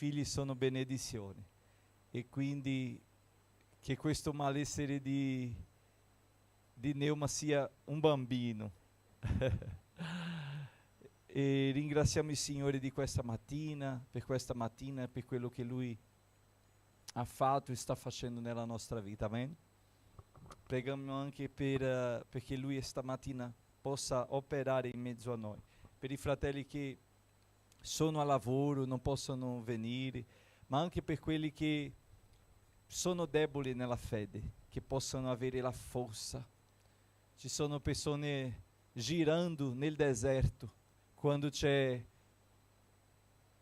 figli sono benedizioni, e quindi che questo malessere di Neuma sia un bambino. E ringraziamo il Signore di questa mattina, per quello che Lui ha fatto e sta facendo nella nostra vita. Amen. Preghiamo anche perché Lui stamattina possa operare in mezzo a noi, per i fratelli che sono a lavoro, non possono venire, ma anche per quelli che sono deboli nella fede, che possano avere la forza. Ci sono persone girando nel deserto, quando c'è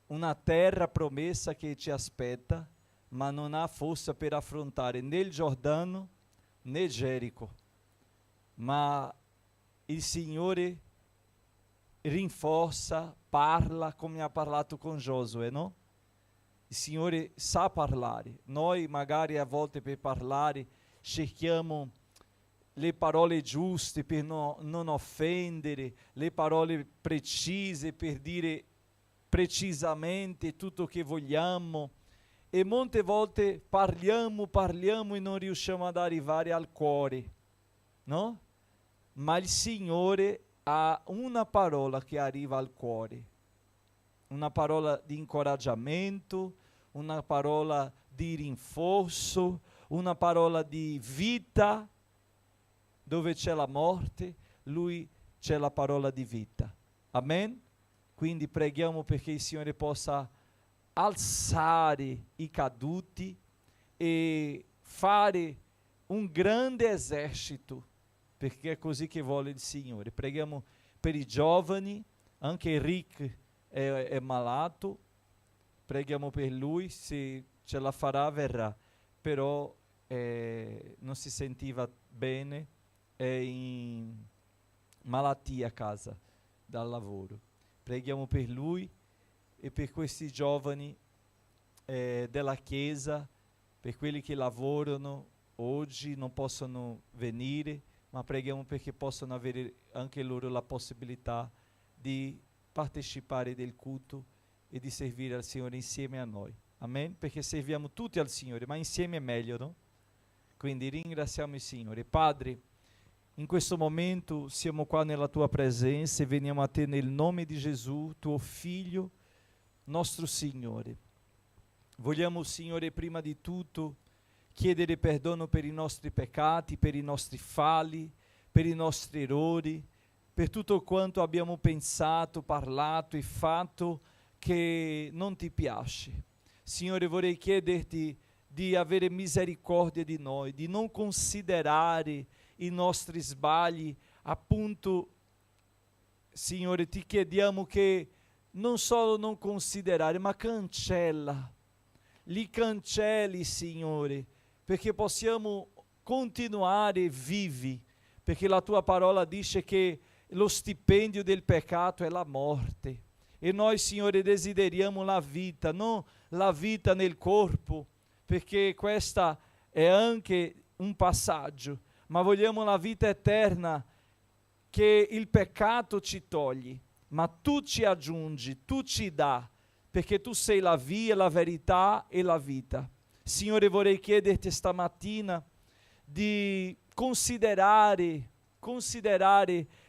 una terra promessa che ci aspetta, ma non ha forza per affrontare né il Giordano né Gerico. Ma il Signore rinforza, parla come ha parlato con Giosuè, no? Il Signore sa parlare. Noi magari a volte per parlare cerchiamo le parole giuste per non offendere, le parole precise per dire precisamente tutto che vogliamo, e molte volte parliamo e non riusciamo ad arrivare al cuore, no? Ma il Signore ha una parola che arriva al cuore, una parola di incoraggiamento, una parola di rinforzo, una parola di vita. Dove c'è la morte, Lui c'è la parola di vita. Amen? Quindi preghiamo perché il Signore possa alzare i caduti e fare un grande esercito, perché è così che vuole il Signore. Preghiamo per i giovani, anche Rick è malato, preghiamo per lui, se ce la farà verrà, però non si sentiva bene, è in malattia a casa dal lavoro. Preghiamo per lui e per questi giovani della Chiesa, per quelli che lavorano oggi, non possono venire, ma preghiamo perché possano avere anche loro la possibilità di partecipare del culto e di servire al Signore insieme a noi. Amen? Perché serviamo tutti al Signore, ma insieme è meglio, no? Quindi ringraziamo il Signore. Padre, in questo momento siamo qua nella Tua presenza e veniamo a Te nel nome di Gesù, Tuo Figlio, nostro Signore. Vogliamo, Signore, prima di tutto chiedere perdono per i nostri peccati, per i nostri falli, per i nostri errori, per tutto quanto abbiamo pensato, parlato e fatto che non Ti piace. Signore, vorrei chiederti di avere misericordia di noi, di non considerare i nostri sbagli. Appunto, Signore, Ti chiediamo che non solo non considerare, ma li cancelli, Signore, perché possiamo continuare vivi, perché la Tua parola dice che lo stipendio del peccato è la morte, e noi, Signore, desideriamo la vita, non la vita nel corpo, perché questa è anche un passaggio, ma vogliamo la vita eterna che il peccato ci toglie, ma Tu ci aggiungi, Tu ci dà, perché Tu sei la via, la verità e la vita. Signore, vorrei chiederti stamattina di considerare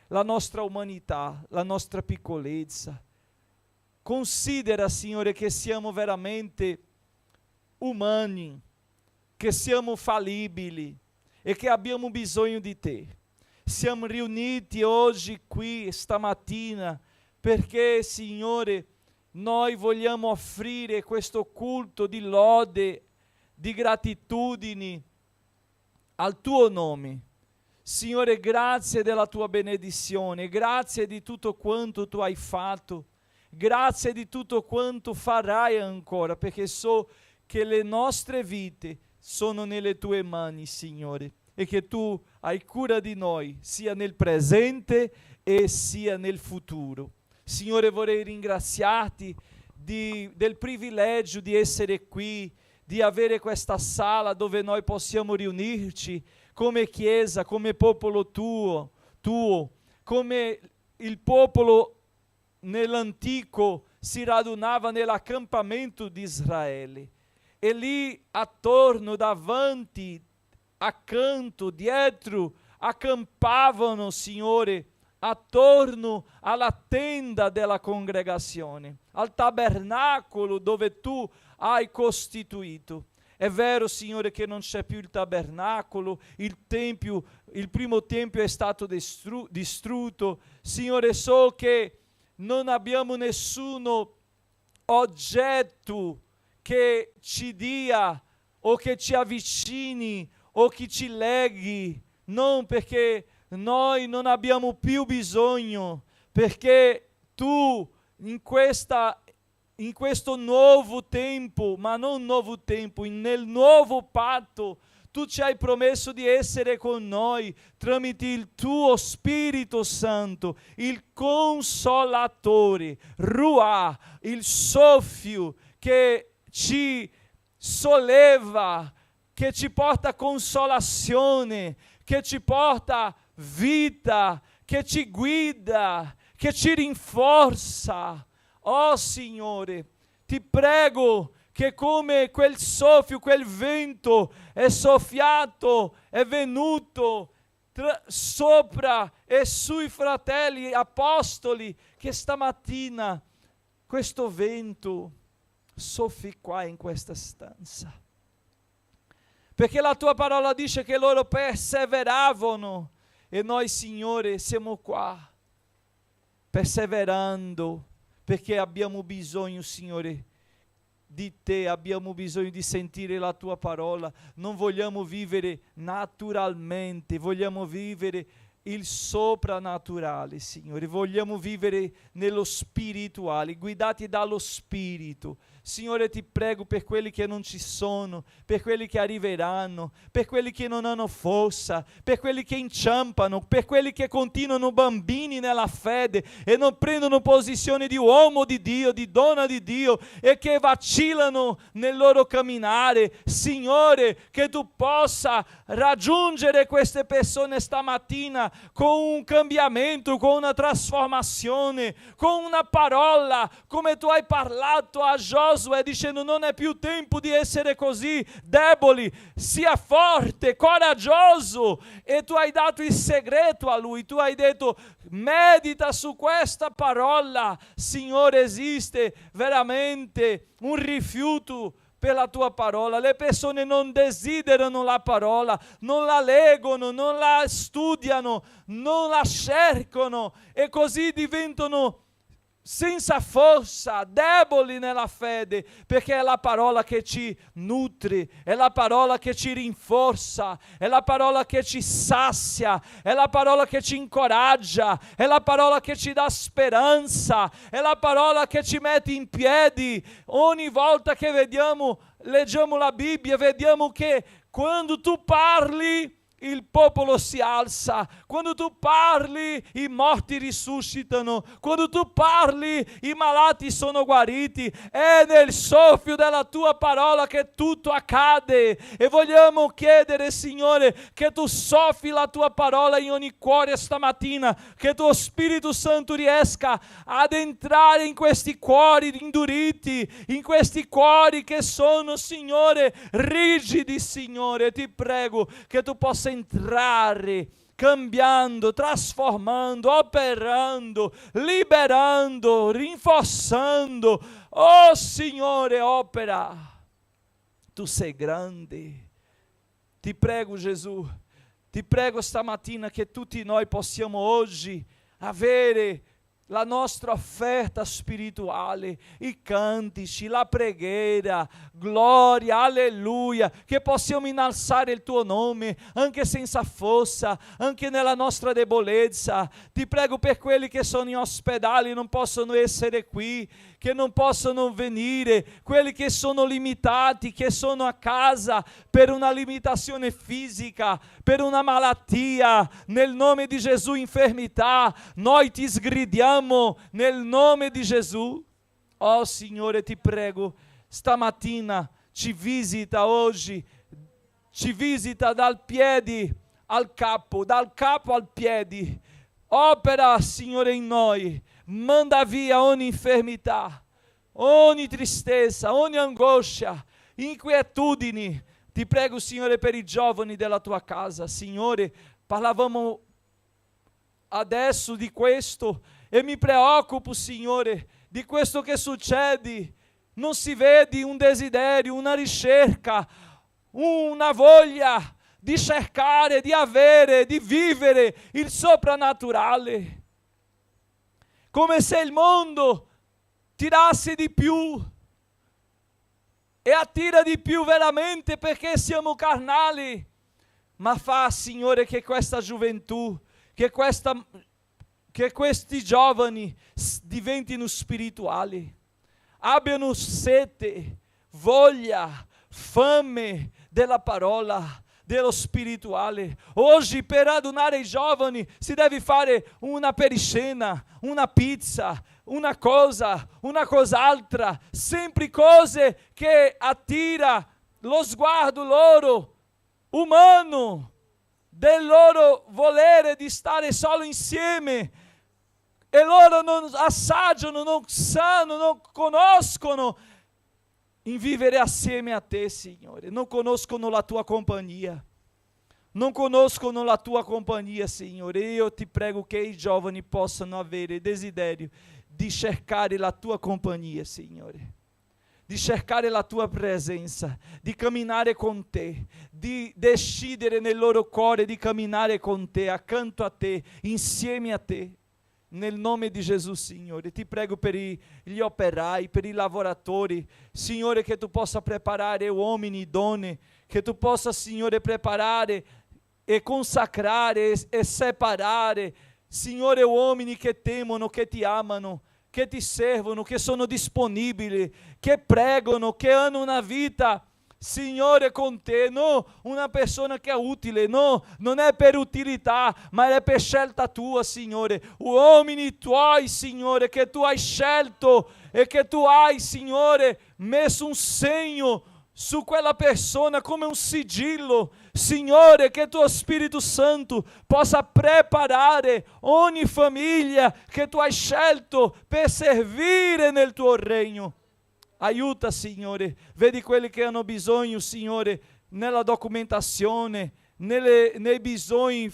la nostra umanità, la nostra piccolezza. Considera, Signore, che siamo veramente umani, che siamo falibili e che abbiamo bisogno di Te. Siamo riuniti oggi qui, stamattina, perché, Signore, noi vogliamo offrire questo culto di lode, di gratitudine al Tuo nome. Signore, grazie della Tua benedizione, grazie di tutto quanto Tu hai fatto, grazie di tutto quanto farai ancora, perché so che le nostre vite sono nelle Tue mani, Signore, e che Tu hai cura di noi, sia nel presente e sia nel futuro. Signore, vorrei ringraziarti del privilegio di essere qui, di avere questa sala dove noi possiamo riunirci come Chiesa, come popolo tuo, come il popolo nell'antico si radunava nell'accampamento di Israele. E lì attorno, davanti, accanto, dietro, accampavano, Signore, attorno alla tenda della congregazione, al tabernacolo dove tu hai costituito. È vero, Signore, che non c'è più il tabernacolo, il primo tempio è stato distrutto. Signore, so che non abbiamo nessuno oggetto che ci dia o che ci avvicini o che ci leghi, non, perché noi non abbiamo più bisogno, perché tu in questo nuovo tempo, ma non nuovo tempo, nel nuovo patto, tu ci hai promesso di essere con noi tramite il tuo Spirito Santo, il Consolatore, Ruah, il soffio che ci solleva, che ci porta consolazione, che ci porta vita, che ci guida, che ci rinforza. Oh Signore, ti prego che come quel soffio, quel vento è soffiato, è venuto sopra e sui fratelli apostoli, che stamattina questo vento soffi qua in questa stanza. Perché la tua parola dice che loro perseveravano e noi, Signore, siamo qua perseverando perché abbiamo bisogno, Signore, di te, abbiamo bisogno di sentire la tua parola. Non vogliamo vivere naturalmente, vogliamo vivere il soprannaturale, Signore. Vogliamo vivere nello spirituale, guidati dallo Spirito. Signore, ti prego per quelli che non ci sono, per quelli che arriveranno, per quelli che non hanno forza, per quelli che inciampano, per quelli che continuano bambini nella fede e non prendono posizione di uomo di Dio, di donna di Dio, e che vacillano nel loro camminare. Signore, che tu possa raggiungere queste persone stamattina con un cambiamento, con una trasformazione, con una parola, come tu hai parlato a Giosuè, dicendo: non è più tempo di essere così deboli, sia forte, coraggioso. E tu hai dato il segreto a lui, tu hai detto: medita su questa parola. Signore, esiste veramente un rifiuto per la tua parola. Le persone non desiderano la parola, non la leggono, non la studiano, non la cercano, e così diventano senza forza, deboli nella fede, perché è la parola che ci nutre, è la parola che ci rinforza, è la parola che ci sazia, è la parola che ci incoraggia, è la parola che ci dà speranza, è la parola che ci mette in piedi. Ogni volta che leggiamo la Bibbia, vediamo che quando tu parli, il popolo si alza. Quando tu parli, i morti risuscitano. Quando tu parli, i malati sono guariti. È nel soffio della tua parola che tutto accade. E vogliamo chiedere, Signore, che tu soffi la tua parola in ogni cuore stamattina, che tuo Spirito Santo riesca ad entrare in questi cuori induriti, in questi cuori che sono, Signore, rigidi. Signore, ti prego che tu possa entrare, cambiando, trasformando, operando, liberando, rinforzando. Oh Signore, opera. Tu sei grande. Ti prego, Gesù, ti prego stamattina che tutti noi possiamo oggi avere la nostra offerta spirituale, i cantici, la preghiera, gloria, alleluia, che possiamo innalzare il tuo nome anche senza forza, anche nella nostra debolezza. Ti prego per quelli che sono in ospedale e non possono essere qui, che non possono venire, quelli che sono limitati, che sono a casa per una limitazione fisica, per una malattia. Nel nome di Gesù, infermità, noi ti sgridiamo nel nome di Gesù. Oh Signore, ti prego, stamattina ci visita oggi, ci visita dal piede al capo, dal capo al piede. Opera, Signore, in noi, manda via ogni infermità, ogni tristezza, ogni angoscia, inquietudini. Ti prego, Signore, per i giovani della tua casa. Signore, parlavamo adesso di questo e mi preoccupo, Signore, di questo che succede. Non si vede un desiderio, una ricerca, una voglia di cercare, di avere, di vivere il soprannaturale. Come se il mondo tirasse di più e attira di più veramente perché siamo carnali. Ma fa, Signore, che questa gioventù, che questi giovani diventino spirituali, abbiano sete, voglia, fame della parola, dello spirituale. Oggi per radunare i giovani si deve fare una periscena, una pizza, una cos'altra, sempre cose che attira lo sguardo loro umano, del loro volere di stare solo insieme, e loro non assaggiano, non sanno, non conoscono in vivere assieme a te, Signore. Non conoscono la tua compagnia. Non conoscono la tua compagnia, Signore. Io ti prego che i giovani possano avere desiderio di cercare la tua compagnia, Signore. Di cercare la tua presenza, di camminare con te, di decidere nel loro cuore di camminare con te, accanto a te, insieme a te. Nel nome di Gesù, Signore, ti prego per gli operai, per i lavoratori, Signore, che tu possa preparare uomini, donne, che tu possa, Signore, preparare e consacrare e separare, Signore, uomini che temono, che ti amano, che ti servono, che sono disponibili, che pregano, che hanno una vita, Signore, con te, non una persona che è utile, no, non è per utilità, ma è per scelta tua, Signore. Uomini tuoi, Signore, che tu hai scelto e che tu hai, Signore, messo un segno su quella persona come un sigillo. Signore, che tuo Spirito Santo possa preparare ogni famiglia che tu hai scelto per servire nel tuo regno. Aiuta, Signore, vedi quelli che hanno bisogno, Signore, nella documentazione, nei bisogni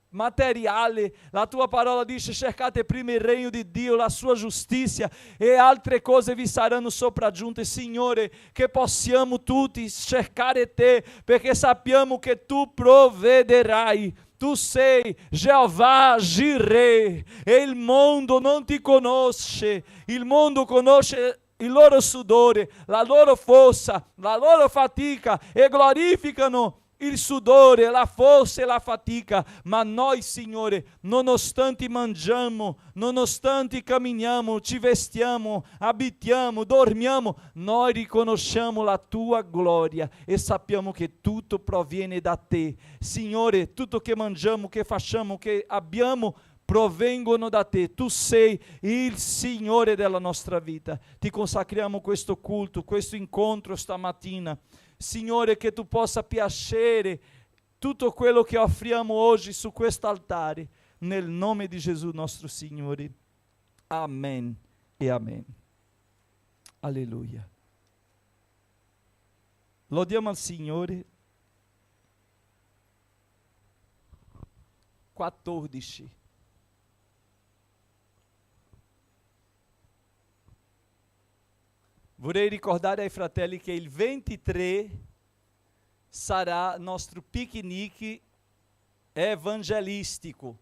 materiali. La tua parola dice: cercate prima il regno di Dio, la sua giustizia, e altre cose vi saranno sopraggiunte. Signore, che possiamo tutti cercare te, perché sappiamo che tu provvederai. Tu sei Jeová Jireh, e il mondo non ti conosce, il mondo conosce il loro sudore, la loro forza, la loro fatica, e glorificano il sudore, la forza e la fatica. Ma noi, Signore, nonostante mangiamo, nonostante camminiamo, ci vestiamo, abitiamo, dormiamo, noi riconosciamo la tua gloria e sappiamo che tutto proviene da te. Signore, tutto che mangiamo, che facciamo, che abbiamo, provengono da te. Tu sei il Signore della nostra vita. Ti consacriamo questo culto, questo incontro stamattina. Signore, che tu possa piacere tutto quello che offriamo oggi su questo altare, nel nome di Gesù nostro Signore. Amen e amen. Alleluia. Lodiamo al Signore. 14. Vorrei ricordare ai fratelli che il 23 sarà nostro piquenique evangelistico.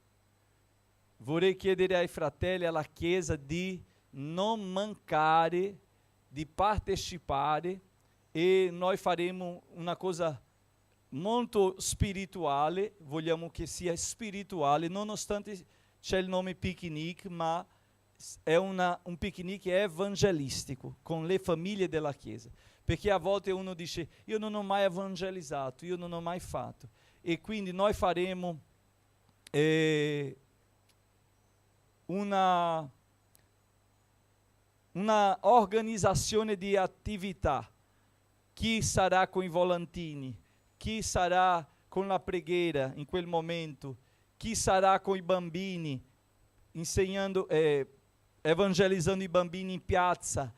Vorrei chiedere ai fratelli e alla Chiesa di non mancare, di partecipare, e noi faremo una cosa molto spirituale. Vogliamo che sia spirituale, nonostante c'è il nome piquenique, ma è un piquenique evangelistico con le famiglie della Chiesa, perché a volte uno dice: io non ho mai evangelizzato, io non ho mai fatto, e quindi noi faremo una organizzazione di attività. Chi sarà con i volantini, chi sarà con la preghiera in quel momento, chi sarà con i bambini insegnando, evangelizzando i bambini in piazza,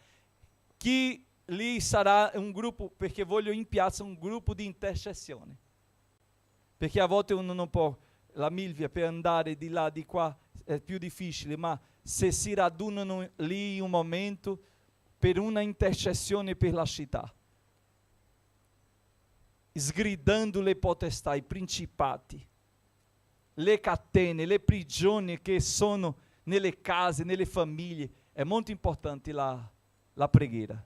Chi lì sarà un gruppo, perché voglio in piazza un gruppo di intercessione. Perché a volte uno non può, la Milvia per andare di là, di qua, è più difficile, ma se si radunano lì un momento per una intercessione per la città, sgridando le potestà, i principati, le catene, le prigioni che sono nelle case, nelle famiglie, è molto importante la preghiera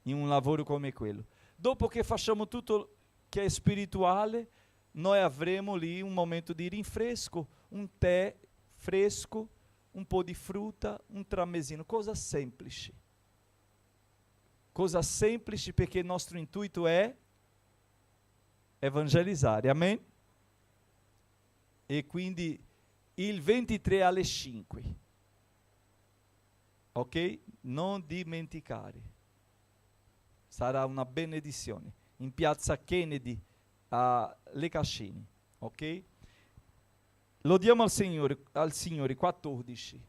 in un lavoro come quello. Dopo che facciamo tutto che è spirituale, noi avremo lì un momento di rinfresco, un tè fresco, un po' di frutta, un tramesino, cosa semplice. Cosa semplice perché il nostro intuito è evangelizzare, amen? E quindi il 23 alle 5, ok? Non dimenticare, sarà una benedizione in piazza Kennedy a Le Cascine, ok? Lo diamo al Signore 14.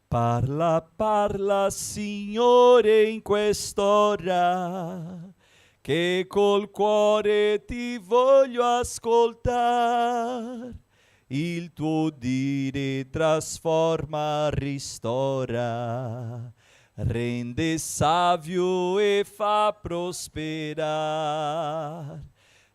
Parla, parla, Signore, in quest'ora, che col cuore ti voglio ascoltare. Il tuo dire trasforma, ristora, rende savio e fa prosperare.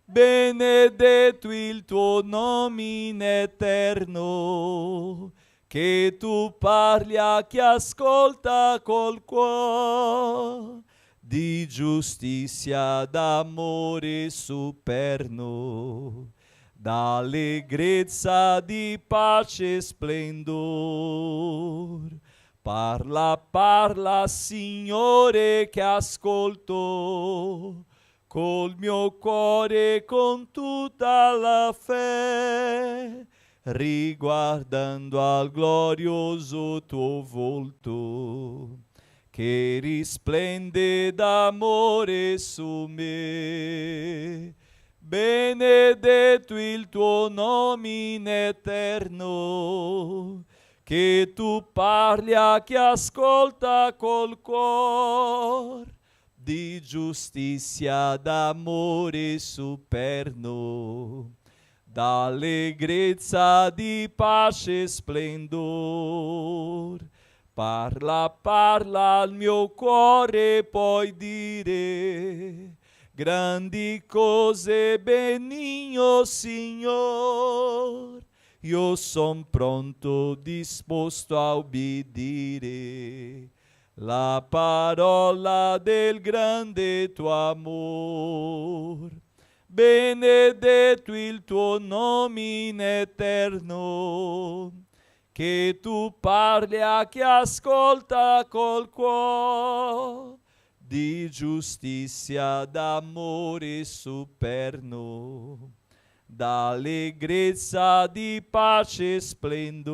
Benedetto il tuo nome in eterno, che tu parli a chi ascolta col cuore, di giustizia, d'amore superno, d'allegrezza, di pace e splendor. Parla, parla, Signore, che ascolto, col mio cuore, con tutta la fede, riguardando al glorioso tuo volto, che risplende d'amore su me. Benedetto il tuo nome in eterno, che tu parli a chi ascolta col cuore, di giustizia, d'amore superno, d'allegrezza, di pace e splendor. Parla, parla al mio cuore, puoi dire grandi cose, benigno Signor. Io son pronto, disposto a obbedire la parola del grande tuo amor. Benedetto il tuo nome in eterno, che tu parli a chi ascolta col cuore, di giustizia, d'amore superno, d'allegrezza, di pace e splendor.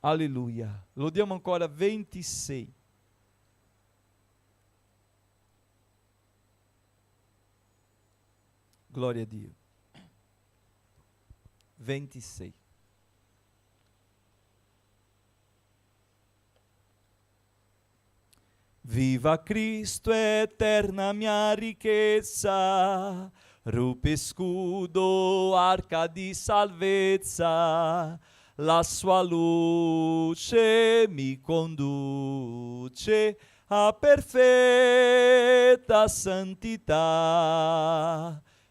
Alleluia. Lo diamo ancora 26. Glória a Dio. 26. Viva Cristo, eterna mia ricchezza, rupe scudo, arca di salvezza, la sua luce mi conduce a perfetta santità.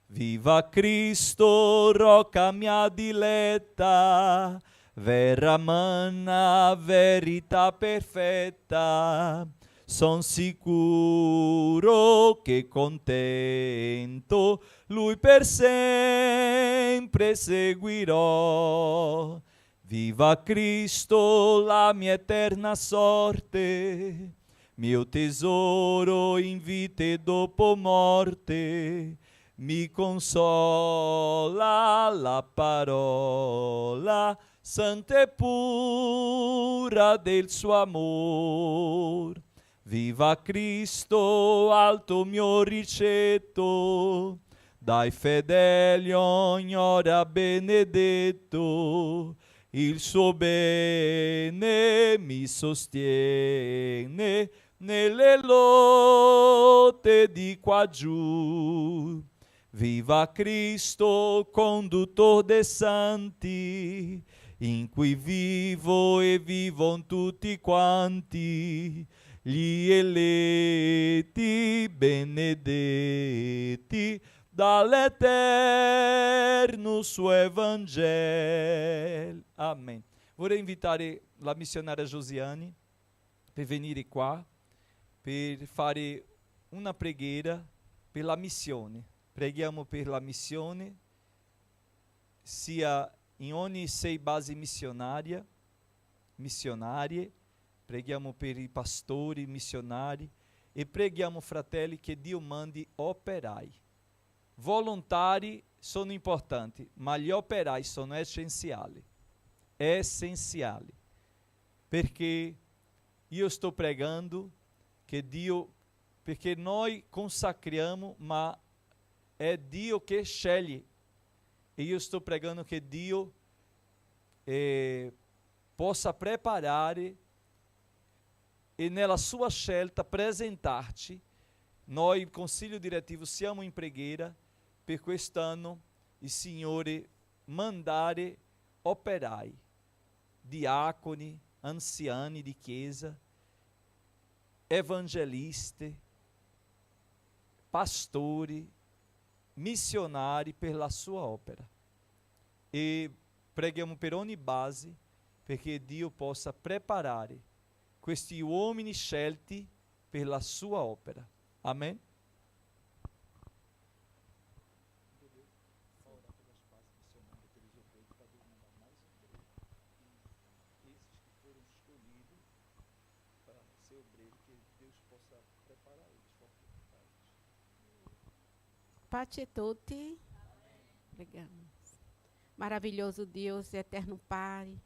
Viva Cristo, rocca mia diletta, vera manna, verità perfetta. Son sicuro che contento Lui per sempre seguirò. Viva Cristo, la mia eterna sorte, mio tesoro in vita e dopo morte. Mi consola la parola santa e pura del suo amor. Viva Cristo, alto mio ricetto, dai fedeli ogni ora benedetto, il suo bene mi sostiene nelle lotte di qua giù. Viva Cristo, conduttor dei santi, in cui vivo e vivon tutti quanti, gli eletti benedetti dall'eterno suo Evangelo. Amém. Vorrei invitare la missionaria Josiane per venire qua, per fare una preghiera per la missione. Preghiamo per la missione, sia in ogni 6 basi missionarie, preghiamo per i pastori missionari e preghiamo, fratelli, che Dio mandi operai. Volontari sono importanti, ma gli operai sono essenziali, perché io sto pregando che Dio, perché noi consacriamo, ma è Dio che sceglie, e io sto pregando che Dio possa preparare e nella sua scelta presentarci. Noi, il consiglio direttivo, siamo in preghiera per quest'anno il Signore mandare operai, diaconi, anziani di chiesa, evangelisti, pastori, missionari per la sua opera. E preghiamo per ogni base perché Dio possa preparare questi uomini scelti per la sua opera. Amém? Pace a tutti. Obrigamos. Maravilhoso Deus, eterno Pai,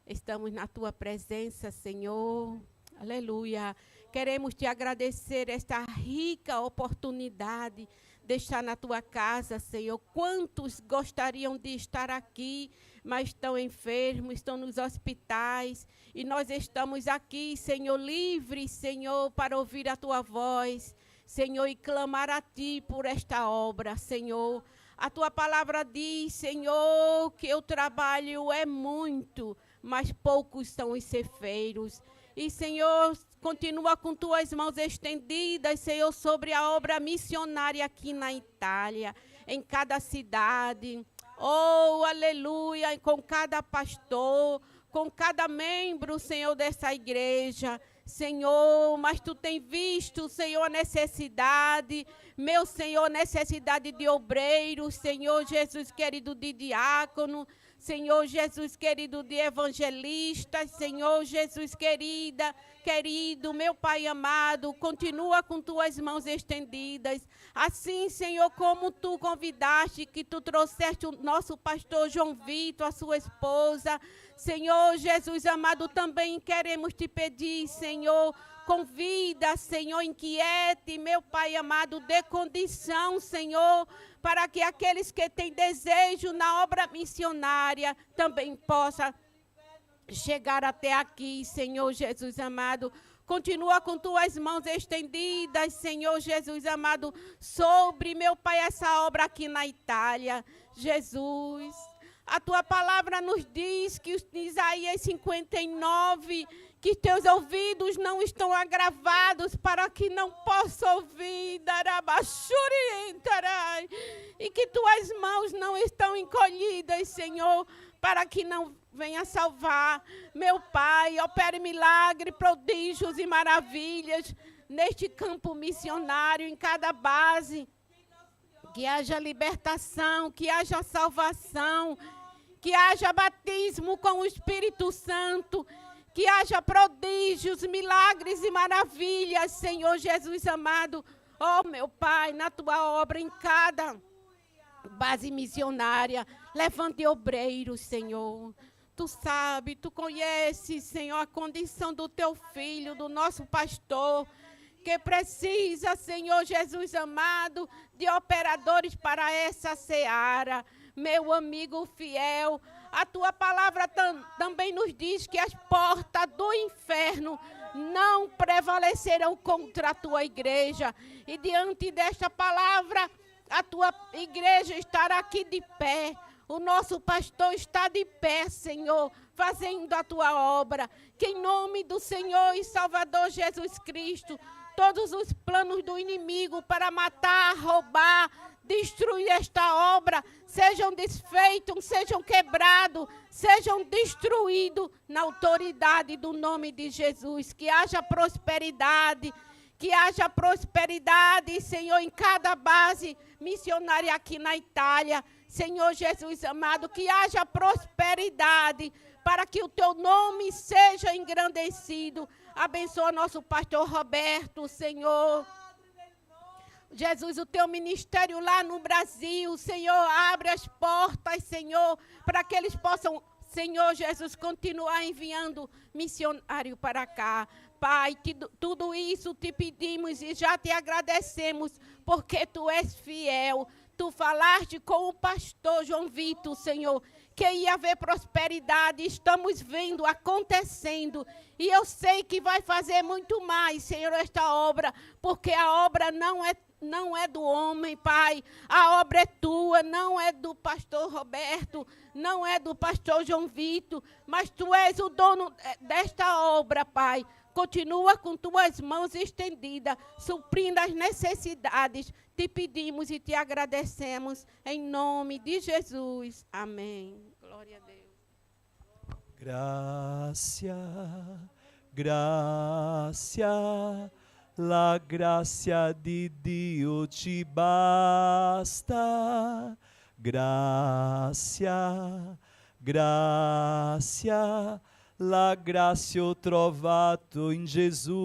estamos na Tua presença, Senhor. Aleluia. Queremos Te agradecer esta rica oportunidade de estar na Tua casa, Senhor. Quantos gostariam de estar aqui, mas estão enfermos, estão nos hospitais, e nós estamos aqui, Senhor, livres, Senhor, para ouvir a Tua voz, Senhor, e clamar a Ti por esta obra, Senhor. A Tua palavra diz, Senhor, que o trabalho é muito, mas poucos são os ceifeiros. E, Senhor, continua com Tuas mãos estendidas, Senhor, sobre a obra missionária aqui na Itália, em cada cidade. Oh, aleluia, com cada pastor, com cada membro, Senhor, dessa igreja. Senhor, mas Tu tem visto, Senhor, a necessidade, meu Senhor, necessidade de obreiros, Senhor Jesus querido, de diácono, Senhor Jesus querido, de evangelistas, Senhor Jesus querido, meu Pai amado, continua com Tuas mãos estendidas. Assim, Senhor, como Tu convidaste, que Tu trouxeste o nosso pastor João Vitor, a sua esposa, Senhor Jesus amado, também queremos Te pedir, Senhor, convida, Senhor, inquiete, meu Pai amado, dê condição, Senhor, para que aqueles que têm desejo na obra missionária também possam chegar até aqui, Senhor Jesus amado. Continua com Tuas mãos estendidas, Senhor Jesus amado, sobre, meu Pai, essa obra aqui na Itália. Jesus, a Tua palavra nos diz que Isaías 59, que Teus ouvidos não estão agravados para que não possa ouvir, e que Tuas mãos não estão encolhidas, Senhor, para que não venha salvar. Meu Pai, opere milagre, prodígios e maravilhas neste campo missionário, em cada base. Que haja libertação, que haja salvação, que haja batismo com o Espírito Santo, que haja prodígios, milagres e maravilhas, Senhor Jesus amado. Oh, meu Pai, na Tua obra, em cada base missionária, levante obreiros, Senhor. Tu sabe, Tu conheces, Senhor, a condição do Teu filho, do nosso pastor, porque precisa, Senhor Jesus amado, de operadores para essa seara. Meu amigo fiel, a tua palavra também nos diz que as portas do inferno não prevalecerão contra a tua igreja. E diante desta palavra, a tua igreja estará aqui de pé. O nosso pastor está de pé, Senhor, fazendo a tua obra. Que em nome do Senhor e Salvador Jesus Cristo, todos os planos do inimigo para matar, roubar, destruir esta obra, sejam desfeitos, sejam quebrados, sejam destruídos na autoridade do nome de Jesus. Que haja prosperidade, Senhor, em cada base missionária aqui na Itália. Senhor Jesus amado, que haja prosperidade para que o teu nome seja engrandecido. Abençoa nosso pastor Roberto, Senhor. Jesus, o teu ministério lá no Brasil, Senhor, abre as portas, Senhor, para que eles possam, Senhor Jesus, continuar enviando missionário para cá. Pai, tudo isso te pedimos e já te agradecemos, porque tu és fiel. Tu falaste com o pastor João Vitor, Senhor, que ia haver prosperidade. Estamos vendo acontecendo. E eu sei que vai fazer muito mais, Senhor, esta obra, porque a obra não é do homem, Pai. A obra é tua, não é do pastor Roberto, não é do pastor João Vitor, mas tu és o dono desta obra, Pai. Continua com tuas mãos estendidas, suprindo as necessidades. Te pedimos e te agradecemos, em nome de Jesus. Amém. Glória a Deus. Gracia, la grazia di Dio ci basta. Gracia, la grazia ho trovato in Gesù.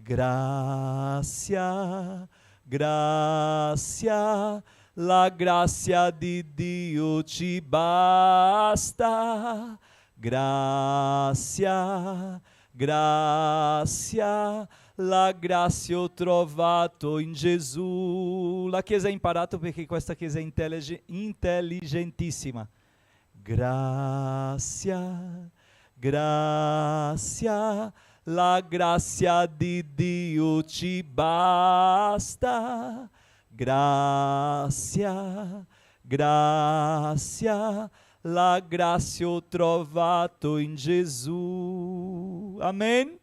Gracia, la grazia di Dio ci basta. Gracia, la grazia ho trovato in Gesù. La Chiesa ha imparato perché questa Chiesa è intelligentissima. Gracia, la grazia di Dio ci basta. Gracia, la grazia ho trovato in Gesù. Amen?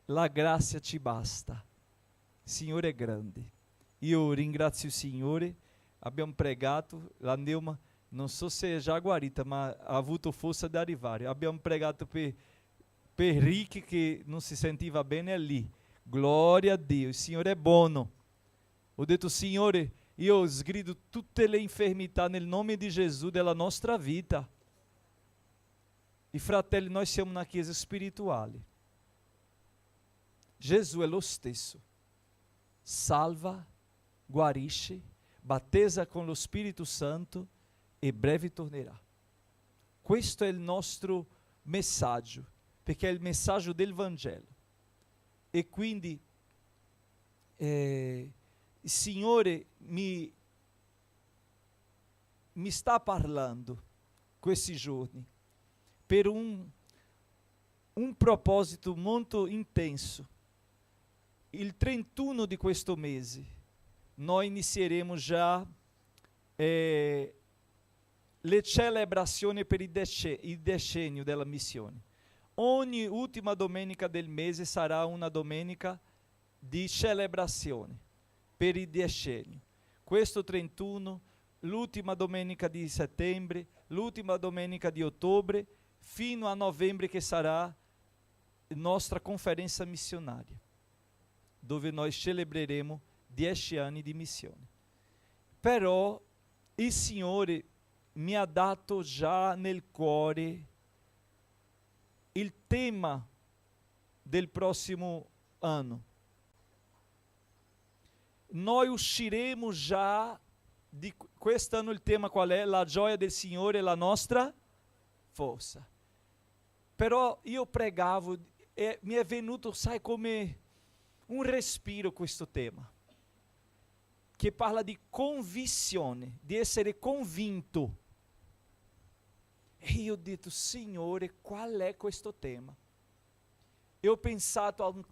La grazia ci basta. Il Signore è grande. Io ringrazio il Signore. Abbiamo pregato, la Neuma, non so se è già guarita, ma ha avuto forza di arrivare. Abbiamo pregato per Rick che non si sentiva bene lì. Gloria a Dio, il Signore è buono. Ho detto, Signore, io sgrido tutte le infermità nel nome di Gesù della nostra vita. E fratelli, noi siamo una chiesa spirituale. Gesù è lo stesso. Salva, guarisce, battezza con lo Spirito Santo e breve tornerà. Questo è il nostro messaggio, perché è il messaggio del Vangelo. E quindi il Signore mi sta parlando questi giorni per un proposito molto intenso. Il 31 di questo mese noi inizieremo già le celebrazioni per il decennio della missione. Ogni ultima domenica del mese sarà una domenica di celebrazione per il decennio. Questo 31, l'ultima domenica di settembre, l'ultima domenica di ottobre, fino a novembre che sarà la nostra conferenza missionaria, dove noi celebreremo 10 anni di missione. Però il Signore mi ha dato già nel cuore il tema del prossimo anno. Noi usciremo già di quest'anno. Il tema qual è? La gioia del Signore è la nostra forza. Però io pregavo mi è venuto, sai, come un respiro questo tema, che parla di convinzione, di essere convinto. E io ho detto, Signore, qual è questo tema? E ho pensato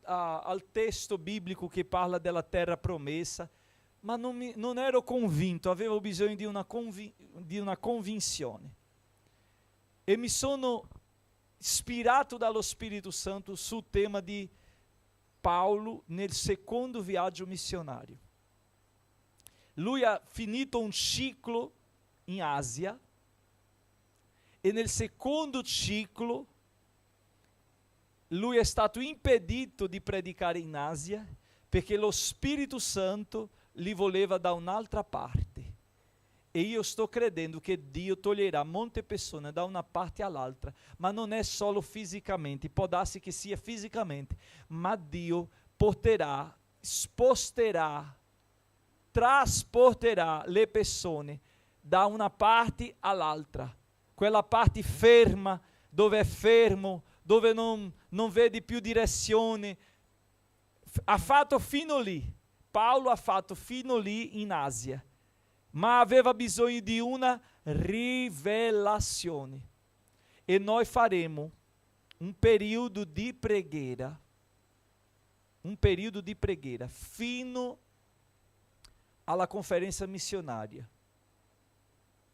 al testo biblico che parla della terra promessa, ma non ero convinto, avevo bisogno di una convinzione. E mi sono ispirato dallo Spirito Santo sul tema di Paolo nel secondo viaggio missionario. Lui ha finito un ciclo in Asia e nel secondo ciclo lui è stato impedito di predicare in Asia perché lo Spirito Santo li voleva da un'altra parte. E io sto credendo che Dio toglierà molte persone da una parte all'altra, ma non è solo fisicamente, può darsi che sia fisicamente, ma Dio porterà, sposterà, trasporterà le persone da una parte all'altra, quella parte ferma, dove è fermo, dove non vedi più direzione. Ha fatto fino lì, Paolo ha fatto fino lì in Asia, ma aveva bisogno di una rivelazione. E noi faremo un periodo di preghiera fino alla conferenza missionaria.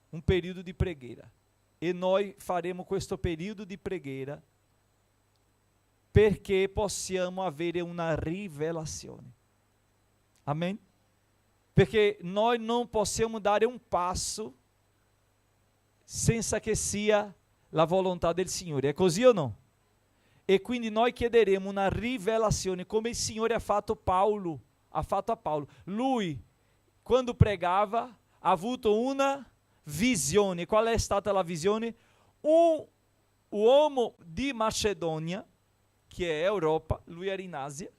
Un periodo di preghiera. E noi faremo questo periodo di preghiera perché possiamo avere una rivelazione. Amen? Perché noi non possiamo dare un passo senza che sia la volontà del Signore. È così o no? E quindi noi chiederemo una rivelazione, come il Signore ha fatto a Paolo. Lui, quando pregava, ha avuto una visione. Qual è stata la visione? Un uomo di Macedonia, che è Europa, lui era in Asia,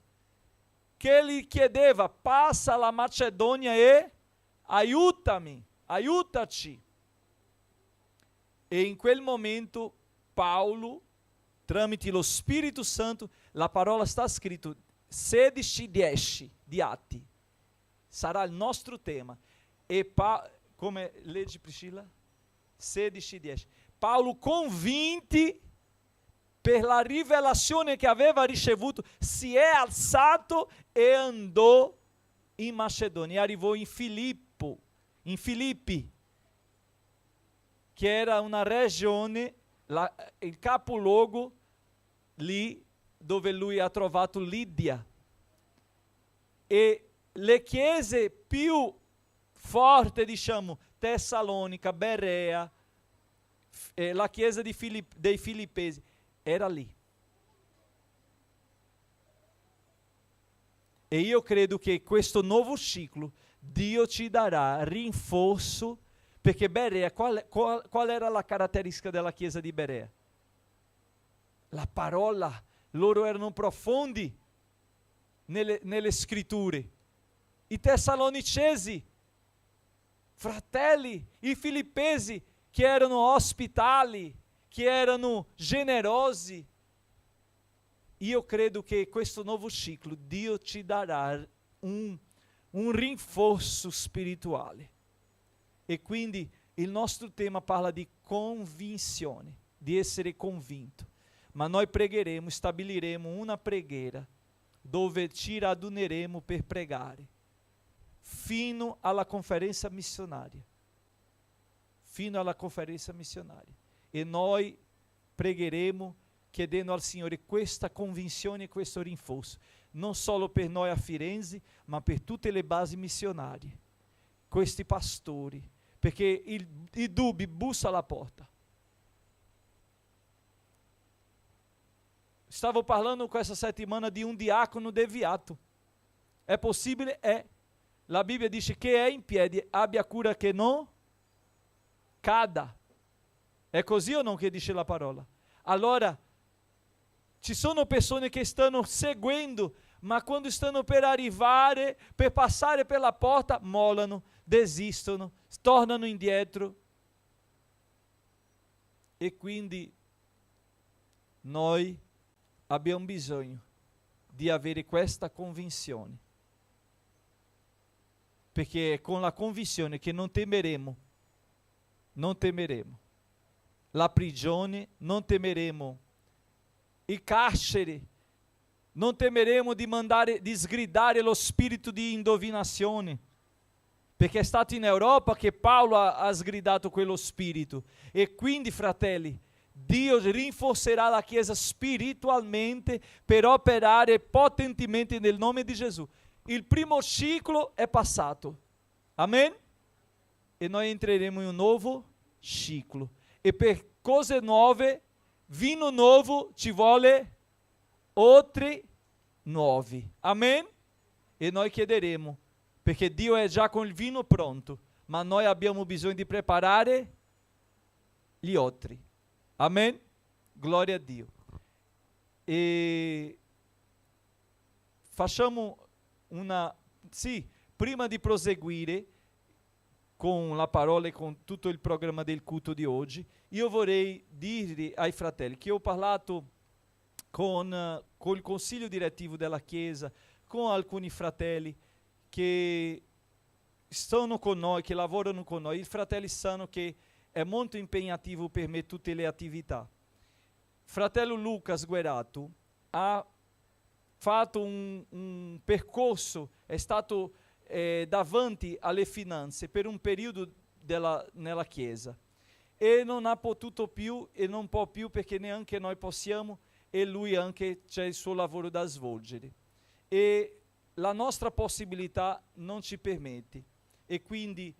che gli chiedeva, passa la Macedonia e aiutaci. E in quel momento Paolo, tramite lo Spirito Santo, la parola sta scritto 16:10 di Atti, sarà il nostro tema. E come legge Priscilla? 16:10. Paolo, convinti per la rivelazione che aveva ricevuto, si è alzato e andò in Macedonia. Arrivò in Filippi, che era una regione, il capoluogo lì dove lui ha trovato Lidia. E le chiese più forti, diciamo, Tessalonica, Berea, la chiesa dei Filippesi, era lì. E io credo che questo nuovo ciclo Dio ci darà rinforzo, perché Berea, qual era la caratteristica della chiesa di Berea? La parola, loro erano profondi nelle scritture. I Tessalonicesi, fratelli, i Filippesi, che erano ospitali, che erano generosi. Io credo che questo nuovo ciclo Dio ci darà un rinforzo spirituale. E quindi il nostro tema parla di convinzione, di essere convinto. Ma noi pregheremo, stabiliremo una preghiera dove ci raduneremo per pregare fino alla conferenza missionaria. Fino alla conferenza missionaria. E noi pregheremo chiedendo al Signore questa convinzione e questo rinforzo, non solo per noi a Firenze, ma per tutte le basi missionarie, questi pastori, perché i dubbi bussa alla porta. Stavo parlando questa settimana di un diacono deviato. È possibile? È. La Bibbia dice che è in piedi, abbia cura che non cada. È così o non che dice la parola? Allora, ci sono persone che stanno seguendo, ma quando stanno per arrivare, per passare pela porta, mollano, desistono, tornano indietro. E quindi noi abbiamo bisogno di avere questa convinzione, perché è con la convinzione che non temeremo la prigione, non temeremo il carcere, non temeremo di sgridare lo spirito di indovinazione, perché è stato in Europa che Paolo ha sgridato quello spirito. E quindi, fratelli, Dio rinforcerà la Chiesa spiritualmente per operare potentemente nel nome di Gesù. Il primo ciclo è passato, amen? E noi entreremo in un nuovo ciclo. E per cose nuove, vino nuovo, ci vuole oltre nuovi, amen? E noi chiederemo, perché Dio è già con il vino pronto, ma noi abbiamo bisogno di preparare gli altri. Amen? Gloria a Dio. E facciamo prima di proseguire con la parola e con tutto il programma del culto di oggi, io vorrei dire ai fratelli che ho parlato con il consiglio direttivo della Chiesa, con alcuni fratelli che stanno con noi, che lavorano con noi. I fratelli sanno che è molto impegnativo per me tutte le attività. Fratello Lucas Guerato ha fatto un percorso, è stato davanti alle finanze per un periodo nella Chiesa e non ha potuto più e non può più, perché neanche noi possiamo, e lui anche c'è il suo lavoro da svolgere e la nostra possibilità non ci permette, e quindi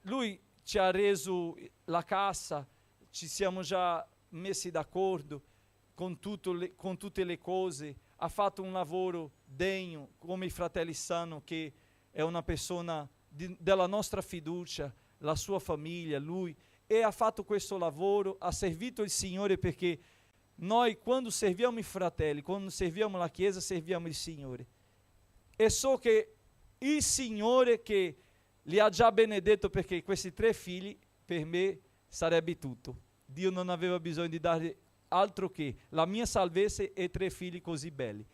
lui ci ha reso la cassa, ci siamo già messi d'accordo con tutte le cose, ha fatto un lavoro degno, come i fratelli sanno che è una persona della nostra fiducia, la sua famiglia, lui, e ha fatto questo lavoro, ha servito il Signore, perché noi quando serviamo i fratelli, quando serviamo la Chiesa, serviamo il Signore. E so che il Signore che li ha già benedetto, perché questi 3 figli per me sarebbe tutto. Dio non aveva bisogno di dare altro che la mia salvezza e 3 figli così belli.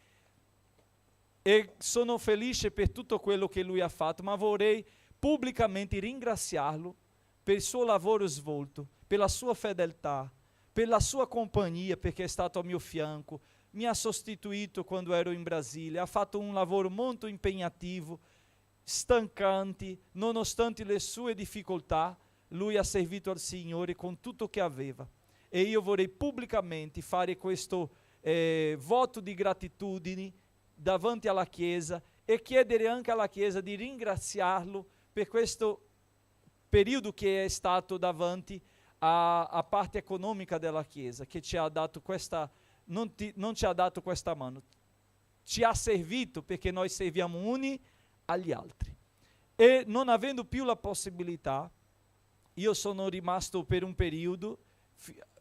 E sono felice per tutto quello che lui ha fatto, ma vorrei pubblicamente ringraziarlo per il suo lavoro svolto, per la sua fedeltà, per la sua compagnia, perché è stato a mio fianco, mi ha sostituito quando ero in Brasile, ha fatto un lavoro molto impegnativo, stancante, nonostante le sue difficoltà, lui ha servito al Signore con tutto che aveva. E io vorrei pubblicamente fare questo voto di gratitudine davanti alla Chiesa e chiedere anche alla Chiesa di ringraziarlo per questo periodo che è stato davanti a parte economica della Chiesa, che ci ha dato non ci ha dato questa mano, ci ha servito perché noi serviamo uni agli altri. E non avendo più la possibilità, io sono rimasto per un periodo,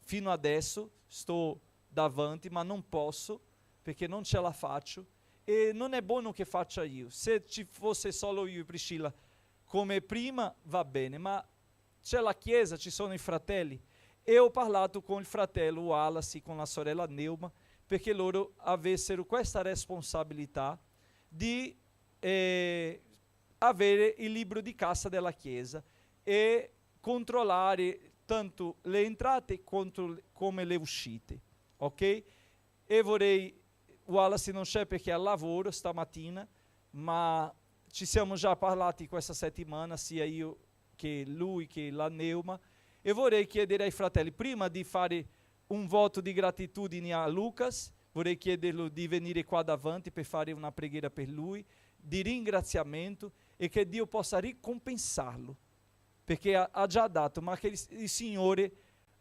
fino adesso sto davanti, ma non posso perché non ce la faccio, e non è buono che faccia io. Se ci fosse solo io e Priscilla come prima va bene, ma c'è la Chiesa, ci sono i fratelli, e ho parlato con il fratello Wallace, con la sorella Neuma, perché loro avessero questa responsabilità di avere il libro di cassa della Chiesa e controllare tanto le entrate come le uscite, ok? E Wallace non c'è perché è al lavoro stamattina, ma ci siamo già parlati questa settimana, sia io che lui che la Neuma, e vorrei chiedere ai fratelli, prima di fare un voto di gratitudine a Lucas, vorrei chiederlo di venire qua davanti per fare una preghiera per lui, di ringraziamento, e che Dio possa ricompensarlo, perché ha già dato, ma che il Signore,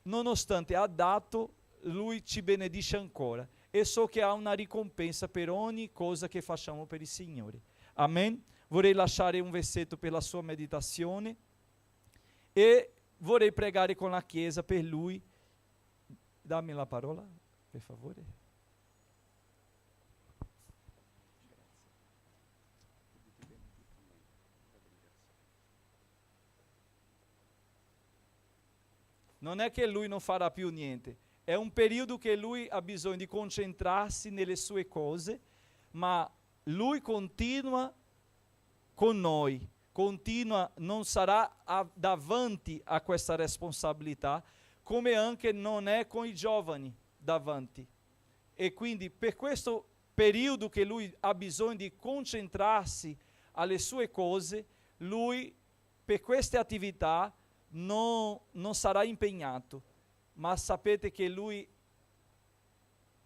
nonostante ha dato, lui ci benedice ancora, e so che ha una ricompensa per ogni cosa che facciamo per il Signore. Amen? Vorrei lasciare un versetto per la sua meditazione e vorrei pregare con la Chiesa per lui. Dammi la parola, per favore. Non è che lui non farà più niente, è un periodo che lui ha bisogno di concentrarsi nelle sue cose, ma lui continua con noi, continua, non sarà davanti a questa responsabilità, come anche non è con i giovani davanti. E quindi per questo periodo che lui ha bisogno di concentrarsi alle sue cose, lui per queste attività non sarà impegnato, ma sapete che lui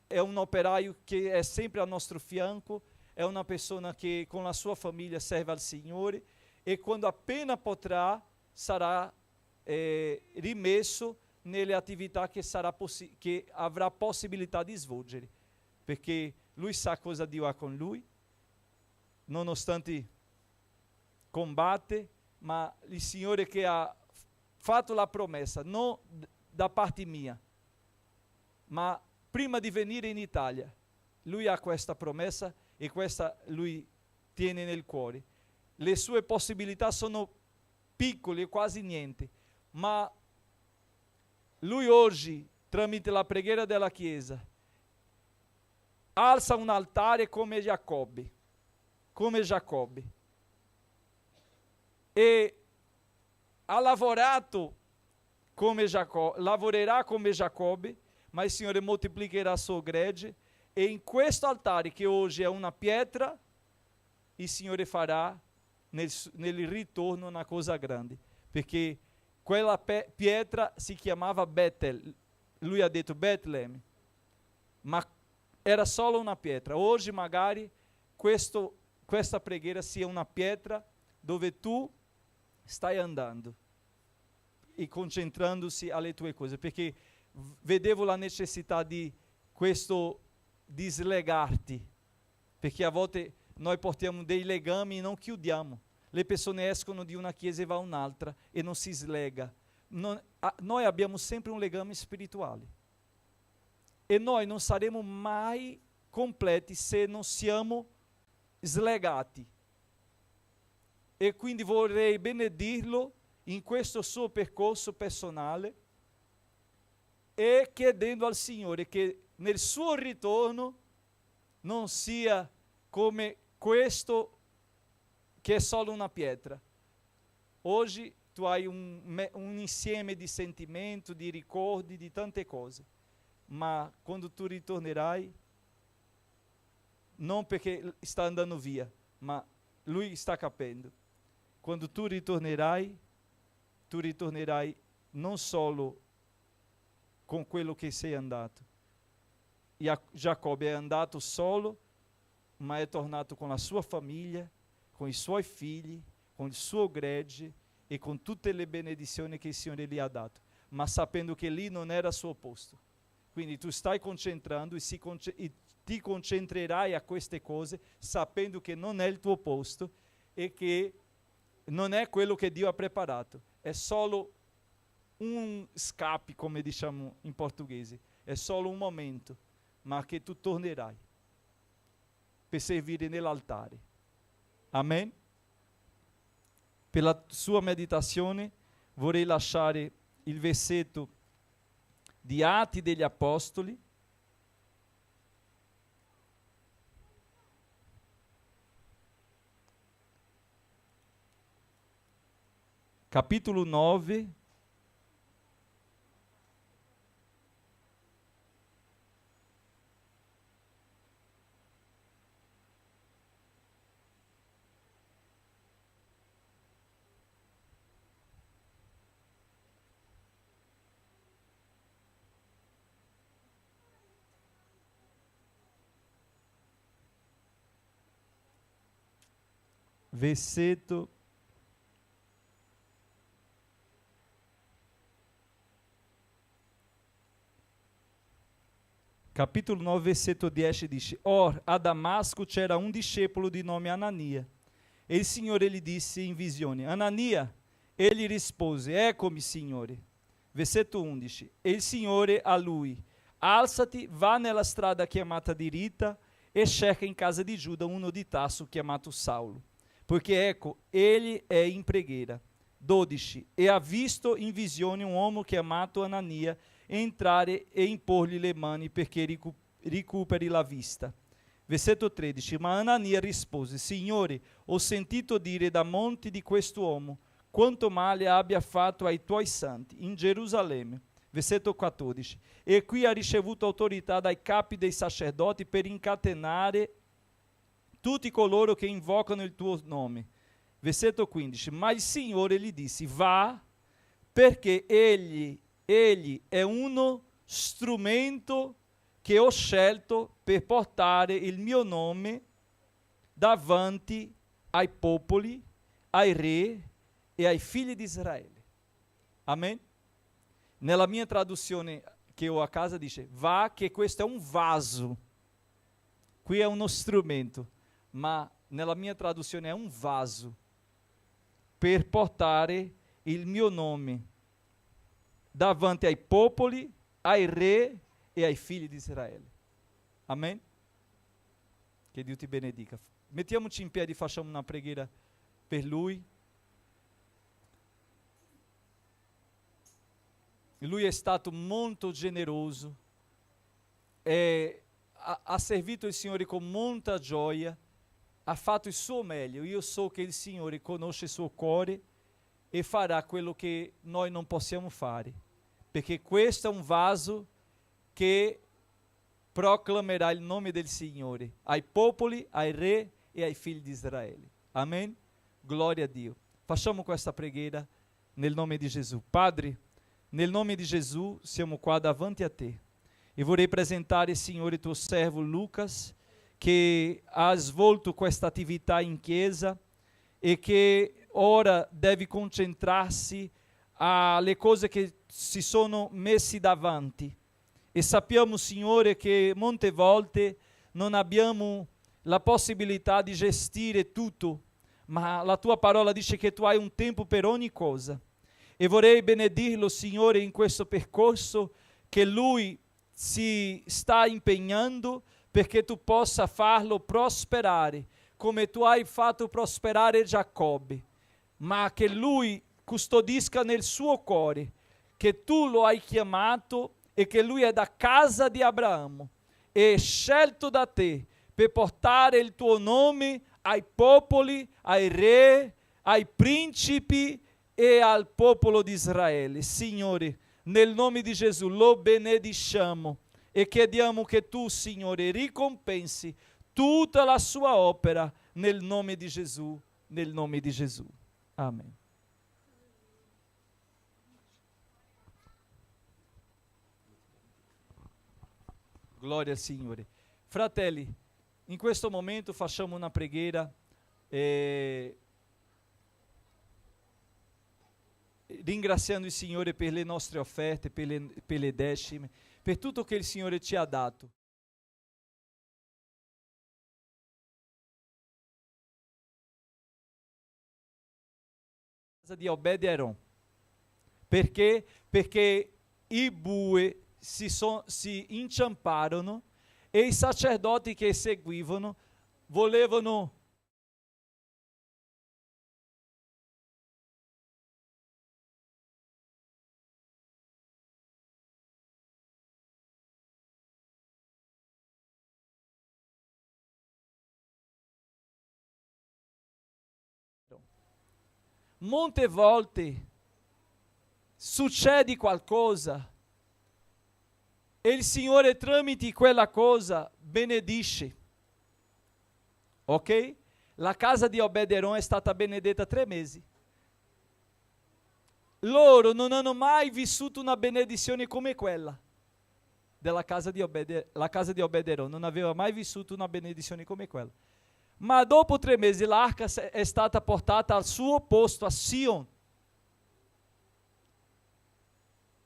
è un operaio che è sempre al nostro fianco, è una persona che con la sua famiglia serve al Signore e quando appena potrà sarà rimesso nelle attività che avrà possibilità di svolgere, perché lui sa cosa Dio ha con lui, nonostante combatte, ma il Signore che ha fatto la promessa, non da parte mia, ma prima di venire in Italia, lui ha questa promessa e questa lui tiene nel cuore. Le sue possibilità sono piccole, quasi niente, ma lui oggi, tramite la preghiera della Chiesa, alza un altare come Giacobbe, e ha lavorato come Giacobbe, lavorerà come Giacobbe, ma il Signore moltiplicherà il suo gregge, e in questo altare che oggi è una pietra, il Signore farà nel ritorno una cosa grande, perché quella pietra si chiamava Betel, lui ha detto Betlemme, ma era solo una pietra. Oggi magari questa preghiera sia una pietra dove tu stai andando e concentrandosi alle tue cose, perché vedevo la necessità di questo di slegarti, perché a volte noi portiamo dei legami e non chiudiamo. Le persone escono di una chiesa e va a un'altra e non si slega. Noi abbiamo sempre un legame spirituale e noi non saremo mai completi se non siamo slegati. E quindi vorrei benedirlo in questo suo percorso personale e chiedendo al Signore che nel suo ritorno non sia come questo che è solo una pietra. Oggi tu hai un insieme di sentimenti, di ricordi, di tante cose, ma quando tu ritornerai, non perché sta andando via, ma lui sta capendo. Quando tu ritornerai non solo con quello che sei andato. Giacobbe è andato solo, ma è tornato con la sua famiglia, con i suoi figli, con il suo gregge e con tutte le benedizioni che il Signore gli ha dato, ma sapendo che lì non era il suo posto. Quindi tu stai concentrando e ti concentrerai a queste cose sapendo che non è il tuo posto e che non è quello che Dio ha preparato, è solo un scappi, come diciamo in portoghese, è solo un momento, ma che tu tornerai per servire nell'altare. Amen? Per la sua meditazione vorrei lasciare il versetto di Atti degli Apostoli, capítulo 9, versetto capítulo 9, versetto 10 dice: Or, a Damasco c'era un discepolo di nome Anania. E il Signore gli disse in visione: Anania. Ele rispose: Eccomi, Signore. Versetto 11. E il Signore a lui: Alzati, va nella strada chiamata Dirita e cerca in casa di Giuda uno di Tarso chiamato Saulo, perché ecco, egli è in preghiera. 12. E ha visto in visione un uomo chiamato Anania entrare e imporgli le mani perché recuperi la vista. Versetto 13, ma Anania rispose, Signore, ho sentito dire da molti di quest'uomo quanto male abbia fatto ai tuoi santi in Gerusalemme. Versetto 14, e qui ha ricevuto autorità dai capi dei sacerdoti per incatenare tutti coloro che invocano il tuo nome. Versetto 15, ma il Signore gli disse, va, perché egli è uno strumento che ho scelto per portare il mio nome davanti ai popoli, ai re e ai figli di Israele. Amen? Nella mia traduzione che ho a casa dice, va che questo è un vaso. Qui è uno strumento, ma nella mia traduzione è un vaso per portare il mio nome davanti ai popoli, ai re e ai figli di Israele. Amen? Che Dio ti benedica. Mettiamoci in piedi, facciamo una preghiera per lui. Lui è stato molto generoso, ha servito il Signore con molta gioia, ha fatto il suo meglio. Io so che il Signore conosce il suo cuore e farà quello che noi non possiamo fare, perché questo è un vaso che proclamerà il nome del Signore ai popoli, ai re e ai figli di Israele. Amen? Glória a Dio. Facciamo questa preghiera nel nome di Gesù. Padre, nel nome di Gesù siamo qua davanti a te e vorrei presentare, Signore, tuo servo Lucas, che ha svolto questa attività in chiesa e che ora deve concentrarsi alle cose che si sono messi davanti. E sappiamo, Signore, che molte volte non abbiamo la possibilità di gestire tutto, ma la tua parola dice che tu hai un tempo per ogni cosa. E vorrei benedirlo, Signore, in questo percorso che lui si sta impegnando perché tu possa farlo prosperare, come tu hai fatto prosperare Giacobbe, ma che lui custodisca nel suo cuore che tu lo hai chiamato e che lui è da casa di Abramo e scelto da te per portare il tuo nome ai popoli, ai re, ai principi e al popolo di Israele. Signore, nel nome di Gesù lo benediciamo e chiediamo che tu, Signore, ricompensi tutta la sua opera nel nome di Gesù, nel nome di Gesù. Amen. Gloria al Signore. Fratelli, in questo momento facciamo una preghiera ringraziando il Signore per le nostre offerte, per le decime, per tutto che il Signore ci ha dato. Casa di Obed-Edom. Perché? Perché i bue si inciamparono e i sacerdoti che seguivano volevano molte volte succede qualcosa e il Signore tramite quella cosa benedice. Ok? La casa di Obed-Edom è stata benedetta 3 mesi. Loro non hanno mai vissuto una benedizione come quella della casa di Obed-Edom. La casa di Obed-Edom non aveva mai vissuto una benedizione come quella. Ma dopo 3 mesi l'arca è stata portata al suo posto, a Sion.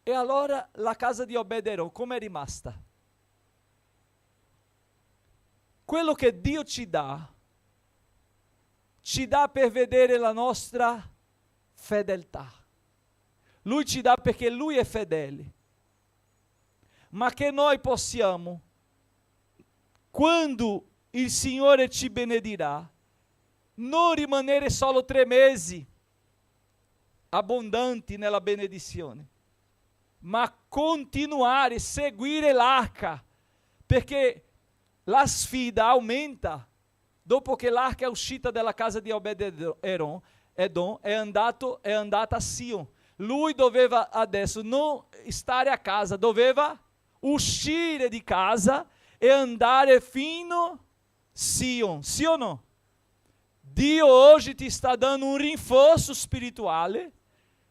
E allora la casa di Obed-Edom come è rimasta? Quello che Dio ci dà per vedere la nostra fedeltà. Lui ci dà perché Lui è fedele. Ma che noi possiamo, quando il Signore ci benedirà, non rimanere solo 3 mesi abbondanti nella benedizione, ma continuare, seguire l'arca, perché la sfida aumenta. Dopo che l'arca è uscita dalla casa di Obed-Edom, è andata a Sion. Lui doveva adesso non stare a casa, doveva uscire di casa e andare fino a Sion. Sì o no? Dio oggi ti sta dando un rinforzo spirituale,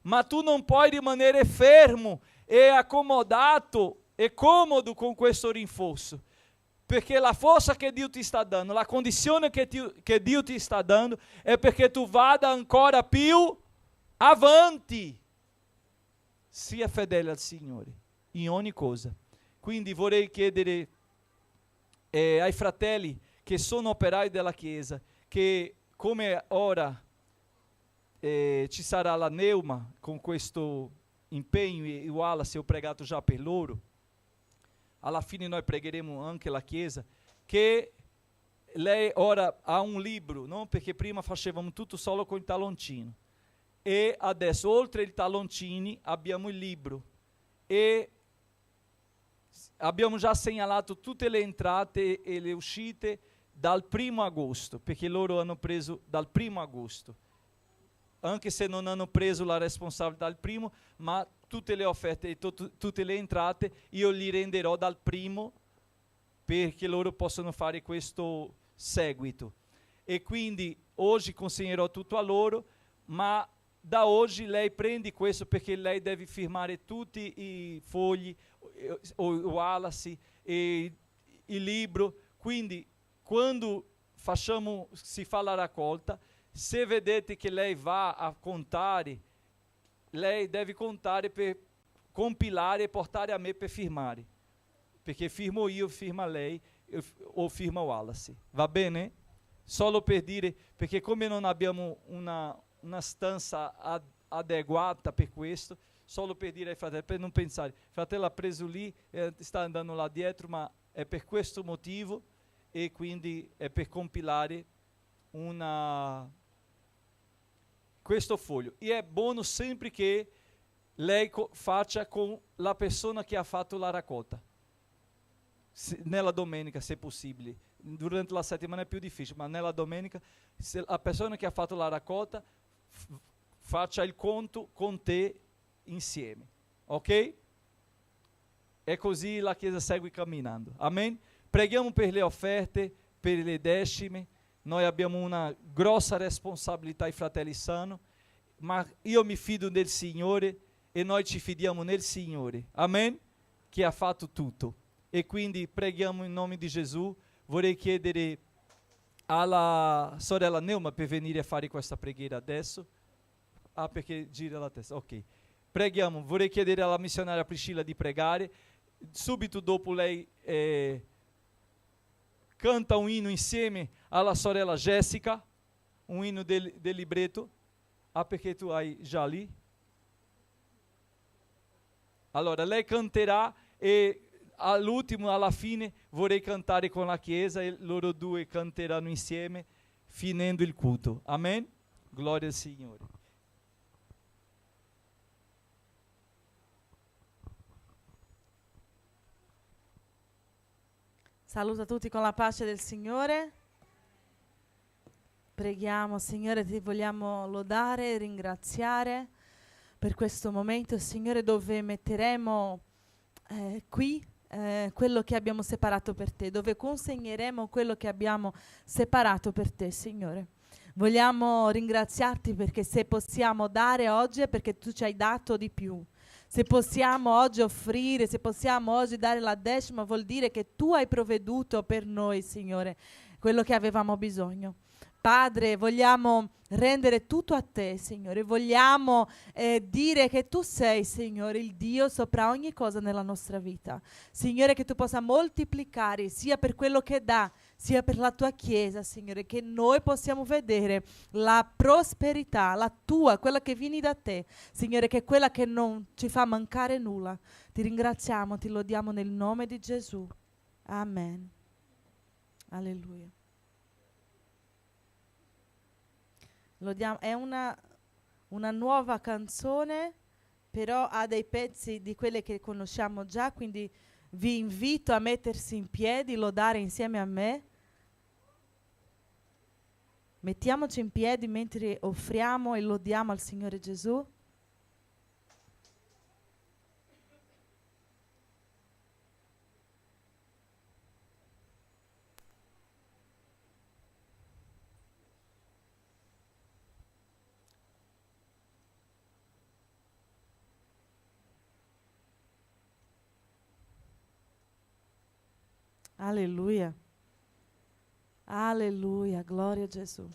ma tu non puoi rimanere fermo e accomodato e comodo con questo rinforzo, perché la forza che Dio ti sta dando, la condizione che Dio ti sta dando è perché tu vada ancora più avanti. Sia fedele al Signore in ogni cosa. Quindi vorrei chiedere ai fratelli che sono operai della Chiesa, che come ora ci sarà la Neuma con questo impegno, e o Wallace, ho pregato già per loro, alla fine noi pregheremo anche la Chiesa, che lei ora ha un libro, no? Perché prima facevamo tutto solo con il taloncino, e adesso oltre il taloncini abbiamo il libro, e abbiamo già segnalato tutte le entrate e le uscite dal 1° agosto, perché loro hanno preso dal 1° agosto, anche se non hanno preso la responsabilità dal primo, ma tutte le offerte e tutte le entrate io li renderò dal 1° perché loro possono fare questo seguito. E quindi oggi consegnerò tutto a loro, ma da oggi lei prende questo, perché lei deve firmare tutti i fogli, o Wallace, e il libro. Quindi quando si fa la raccolta, se vedete che lei va a contare, lei deve contare per compilare e portare a me per firmare, perché firmo io, firma lei o firma Wallace, va bene? Solo per dire, perché come non abbiamo una stanza adeguata per questo, solo per dire ai fratelli, per non pensare, il fratello ha preso lì, sta andando là dietro, ma è per questo motivo, e quindi è per compilare questo foglio. E è buono sempre che lei faccia con la persona che ha fatto la raccolta, nella domenica, se possibile. Durante la settimana è più difficile, ma nella domenica, se la persona che ha fatto la raccolta faccia il conto con te insieme, ok? E così la Chiesa segue camminando. Amen? Preghiamo per le offerte, per le decime. Noi abbiamo una grossa responsabilità, i fratelli sanno, ma io mi fido nel Signore e noi ci fidiamo nel Signore, amen? Che ha fatto tutto. E quindi preghiamo in nome di Gesù. Vorrei chiedere alla sorella Neuma per venire a fare questa preghiera adesso. Ah, perché gira la testa, ok. Preghiamo, vorrei chiedere alla missionaria Priscilla di pregare. Subito dopo lei canta un inno insieme alla sorella Jéssica, un inno del libretto. Ah, perché tu hai già lì? Allora, lei canterà e all'ultimo, alla fine, vorrei cantare con la Chiesa e loro due canteranno insieme, finendo il culto. Amen? Gloria al Signore. Saluta tutti con la pace del Signore. Preghiamo, Signore, ti vogliamo lodare e ringraziare per questo momento, Signore, dove metteremo qui quello che abbiamo separato per te, dove consegneremo quello che abbiamo separato per te, Signore. Vogliamo ringraziarti perché se possiamo dare oggi è perché tu ci hai dato di più. Se possiamo oggi offrire, se possiamo oggi dare la decima, vuol dire che tu hai provveduto per noi, Signore, quello che avevamo bisogno. Padre, vogliamo rendere tutto a te, Signore. Vogliamo dire che tu sei, Signore, il Dio sopra ogni cosa nella nostra vita. Signore, che tu possa moltiplicare sia per quello che dà, sia per la tua Chiesa, Signore, che noi possiamo vedere la prosperità, la tua, quella che vieni da te, Signore, che è quella che non ci fa mancare nulla. Ti ringraziamo, ti lodiamo nel nome di Gesù. Amen. Alleluia. Lodiamo, è una nuova canzone però ha dei pezzi di quelle che conosciamo già, quindi vi invito a mettersi in piedi, lodare insieme a me. Mettiamoci in piedi mentre offriamo e lodiamo al Signore Gesù. Alleluia. Alleluia, gloria a Gesù.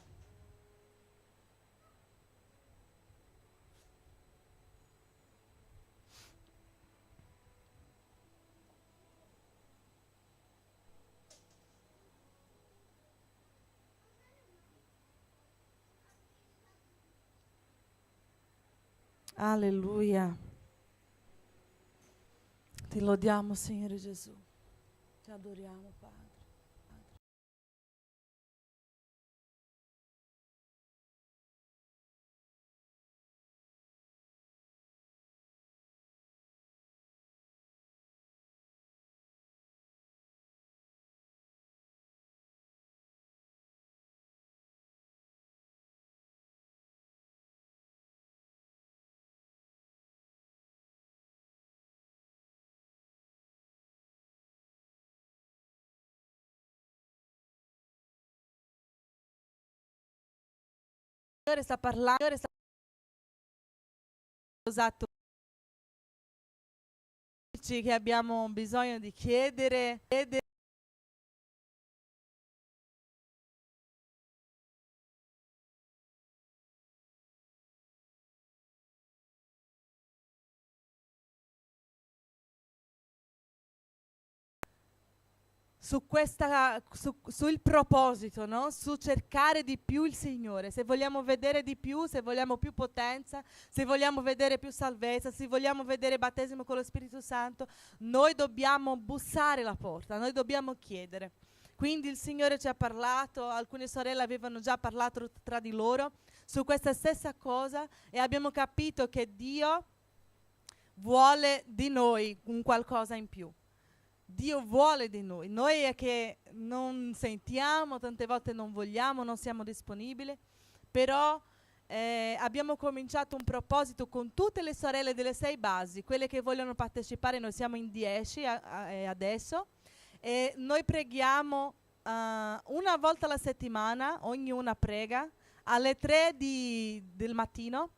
Alleluia. Ti lodiamo, Signore Gesù. Ti adoriamo, Padre. Il Signore sta parlando, il Signore sta usato che abbiamo bisogno di chiedere. Sul proposito, no? Su cercare di più il Signore. Se vogliamo vedere di più, se vogliamo più potenza, se vogliamo vedere più salvezza, se vogliamo vedere battesimo con lo Spirito Santo, noi dobbiamo bussare la porta, noi dobbiamo chiedere. Quindi il Signore ci ha parlato, alcune sorelle avevano già parlato tra di loro su questa stessa cosa e abbiamo capito che Dio vuole di noi un qualcosa in più. Dio vuole di noi. Noi è che non sentiamo, tante volte non vogliamo, non siamo disponibili, però abbiamo cominciato un proposito con tutte le sorelle delle 6 basi, quelle che vogliono partecipare, noi siamo in 10 adesso, e noi preghiamo una volta alla settimana, ognuna prega, alle 3 del mattino.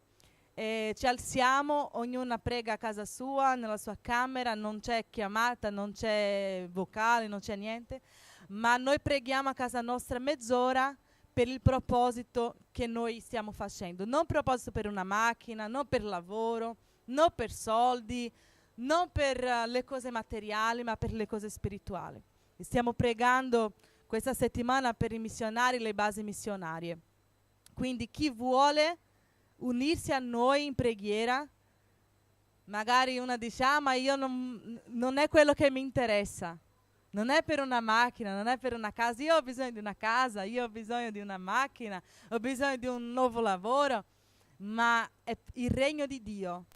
Ci alziamo, ognuna prega a casa sua, nella sua camera, non c'è chiamata, non c'è vocale, non c'è niente, ma noi preghiamo a casa nostra mezz'ora per il proposito che noi stiamo facendo. Non proposito per una macchina, non per lavoro, non per soldi, non per le cose materiali, ma per le cose spirituali. Stiamo pregando questa settimana per i missionari, le basi missionarie. Quindi chi vuole unirsi a noi in preghiera, magari una dice, ma io non è quello che mi interessa, non è per una macchina, non è per una casa, io ho bisogno di una casa, io ho bisogno di una macchina, ho bisogno di un nuovo lavoro, ma è il regno di Dio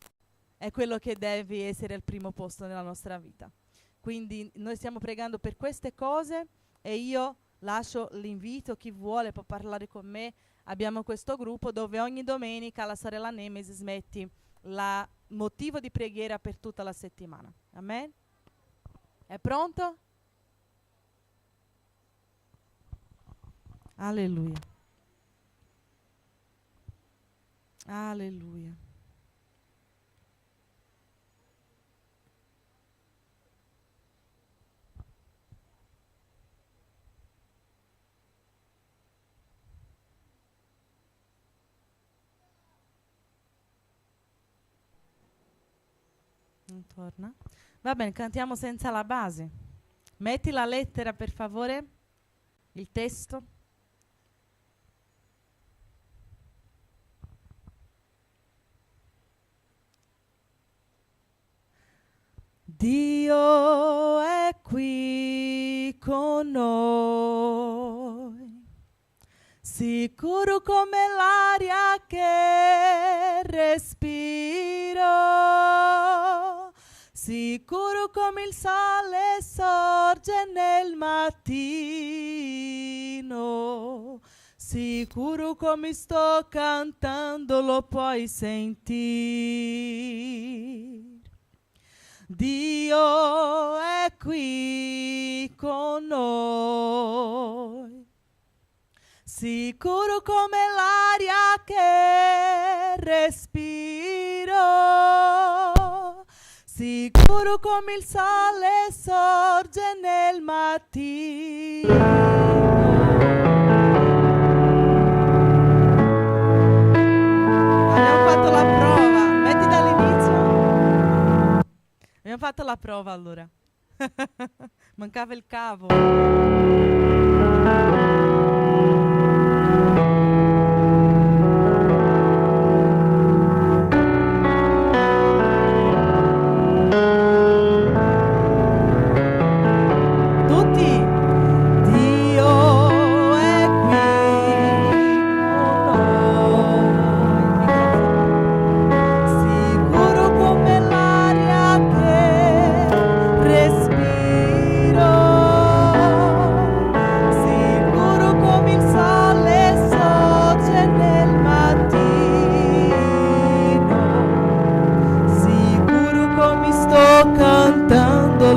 è quello che deve essere al primo posto nella nostra vita. Quindi noi stiamo pregando per queste cose e io lascio l'invito, chi vuole può parlare con me. Abbiamo questo gruppo dove ogni domenica la sorella Nemesis metti il motivo di preghiera per tutta la settimana. Amen? È pronto? Alleluia. Alleluia. Non torna. Va bene, cantiamo senza la base. Metti la lettera, per favore, il testo. Dio è qui con noi, sicuro come l'aria che respiro, sicuro come il sole sorge nel mattino, sicuro come sto cantando lo puoi sentire. Dio è qui con noi, sicuro come l'aria che respiro, sicuro come il sole sorge nel mattino. Abbiamo fatto la prova, metti dall'inizio. Abbiamo fatto la prova allora. Mancava il cavo.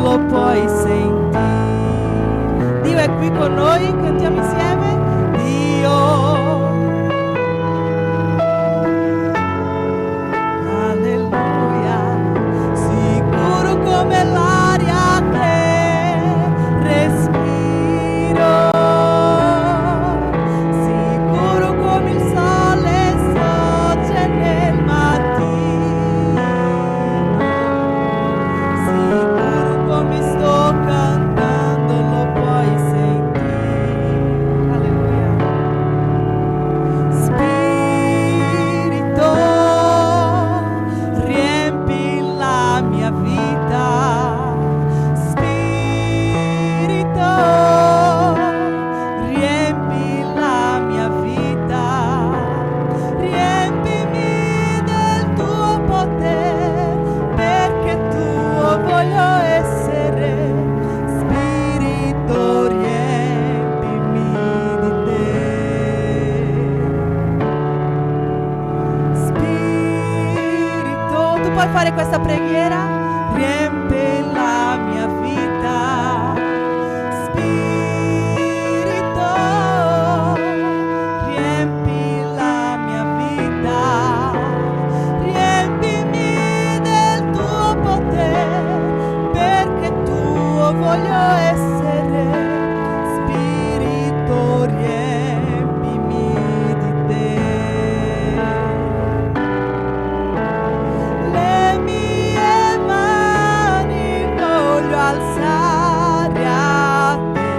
Lo puoi sentire. Dio è qui con noi, cantiamo insieme. Dio, alleluia, sicuro come l'aria che respiro, sicuro come il sole sorge nel mattino, come sto cantando lo puoi sentire. Alleluia. Spirito, riempi la mia vita. Spirito, riempi la mia vita. Riempimi del tuo potere, perché tuo voglio essere. Spirito, riempimi di te. Spirito, tu puoi fare questa preghiera? Riempi la mia vita. Spirito, riempi la mia vita. Riempimi del tuo potere, perché tuo voglio essere. Spirito, riempimi di te. Le mie mani voglio alzare a te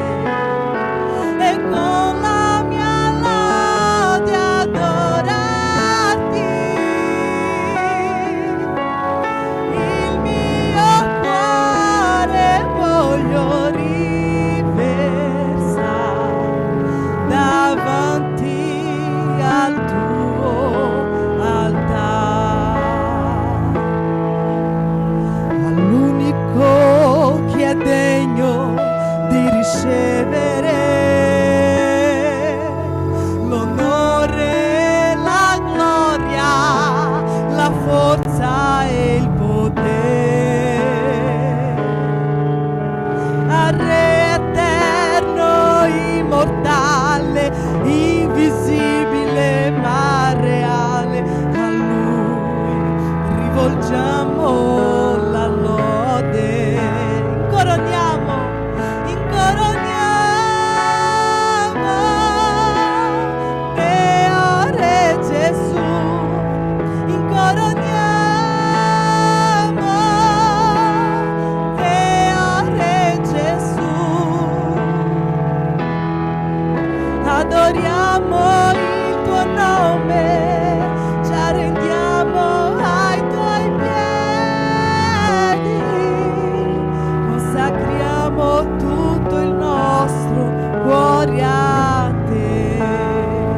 e con la mia lode adorarti. Il mio cuore voglio riversare davanti al tuo altare, all'unico che è degno di ricevere l'onore, la gloria, la forza e il potere. Al Re eterno, immortale, invisibile ma reale, a Lui rivolgiamo la lode. Incoroniamo, te, o Re Gesù. Incoroniamo te, o Re Gesù. Adoriamo il tuo nome, ci arrendiamo ai tuoi piedi, consacriamo tutto il nostro cuore a te.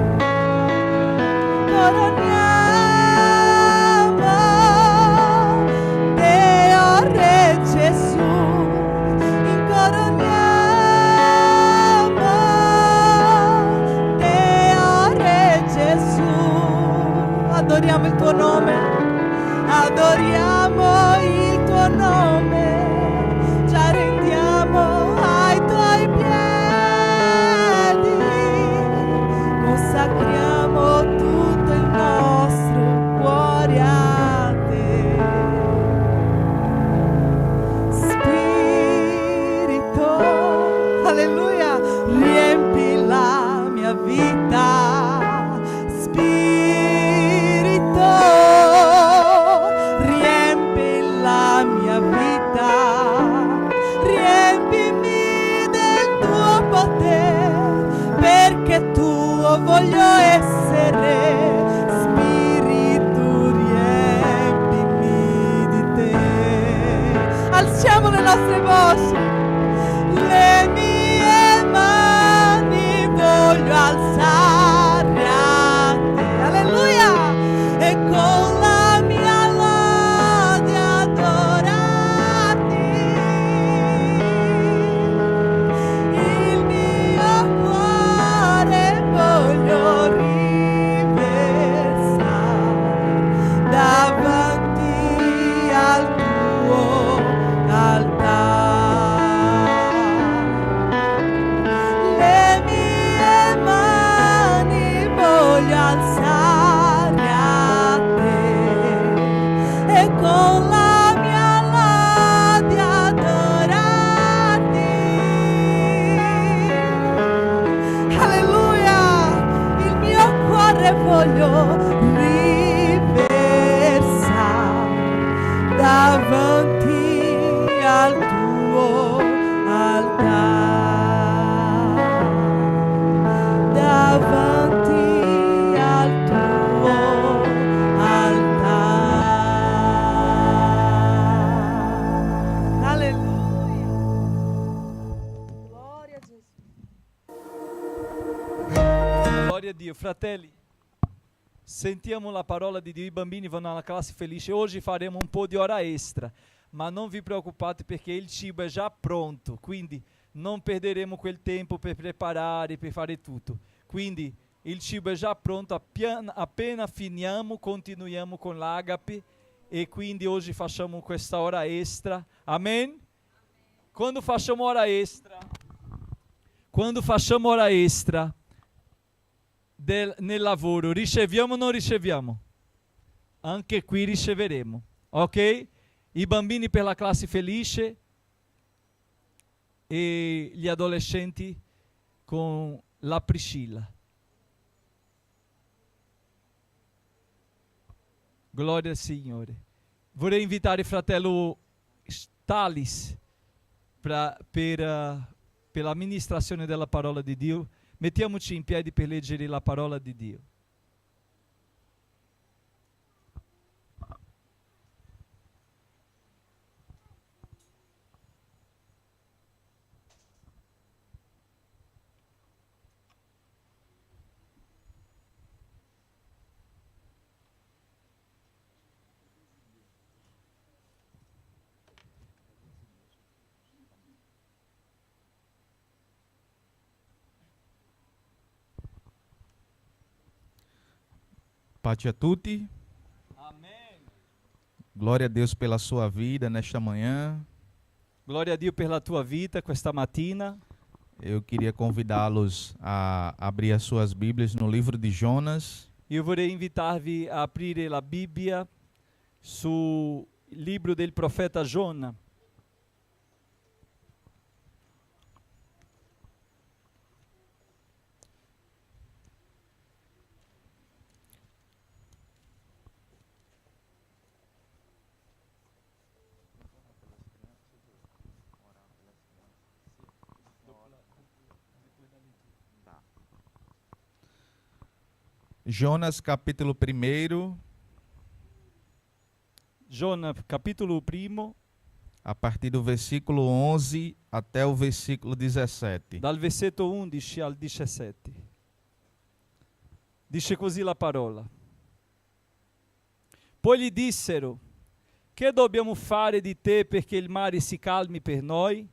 adoriamo il tuo nome, adoriamo il tuo nome, ci arrendiamo ai tuoi piedi, consacriamo tutto il nostro cuore a te. Spirito, alleluia, riempi la mia vita. Spirito, riempi la mia vita, riempimi del tuo potere, perché tuo voglio essere. Spirito, riempimi di te. Alziamo le nostre voci, le mie mani voglio alzare a te, alleluia, e con la mia lode adorarti. Il mio cuore voglio riversare davanti al tuo altare. Le mie mani voglio alzare a te, e con la mia lode adorarti. Alleluia, il mio cuore voglio riversare davanti al tuo altare, davanti al tuo altare. Alleluia. Gloria a Gesù. Gloria a Dio, fratelli. Sentiamo la parola di Dio, i bambini vanno alla classe felice. Oggi faremo un po' di ora extra, ma non vi preoccupate perché il cibo è già pronto, quindi non perderemo quel tempo per preparare, per fare tutto. Quindi il cibo è già pronto, appena finiamo continuiamo con l'agape e quindi oggi facciamo questa ora extra. Amen? Quando facciamo ora extra nel lavoro, riceviamo o non riceviamo? Anche qui riceveremo, ok? I bambini per la classe felice e gli adolescenti con la Priscilla. Gloria al Signore. Vorrei invitare il fratello Talis per l'amministrazione della parola di Dio. Mettiamoci in piedi per leggere la parola di Dio. Pace a tutti. Amém. Glória a Deus pela sua vida nesta manhã. Glória a Dio per la tua vita questa mattina. Eu queria convidá-los a abrir as suas Bíblias no livro de Jonas, Io vorrei invitarvi a aprire la Bibbia sul libro del profeta Giona. Jonas capítulo 1, Giona, capitolo 1, a partir do versículo 11 até o versículo 17. dal versetto 11 al 17. Dice così la parola. Poi gli dissero: che dobbiamo fare di te perché il mare si calmi per noi?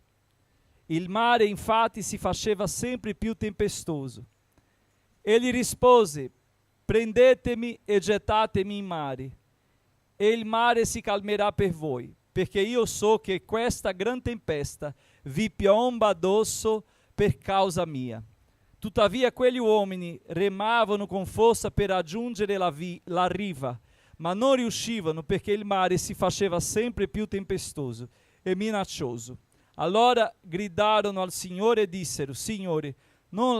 Il mare infatti si faceva sempre più tempestoso. Egli rispose: prendetemi e gettatemi in mare, e il mare si calmerà per voi, perché io so che questa gran tempesta vi piomba addosso per causa mia. Tuttavia quegli uomini remavano con forza per raggiungere la riva, ma non riuscivano perché il mare si faceva sempre più tempestoso e minaccioso. Allora gridarono al Signore e dissero: Signore, non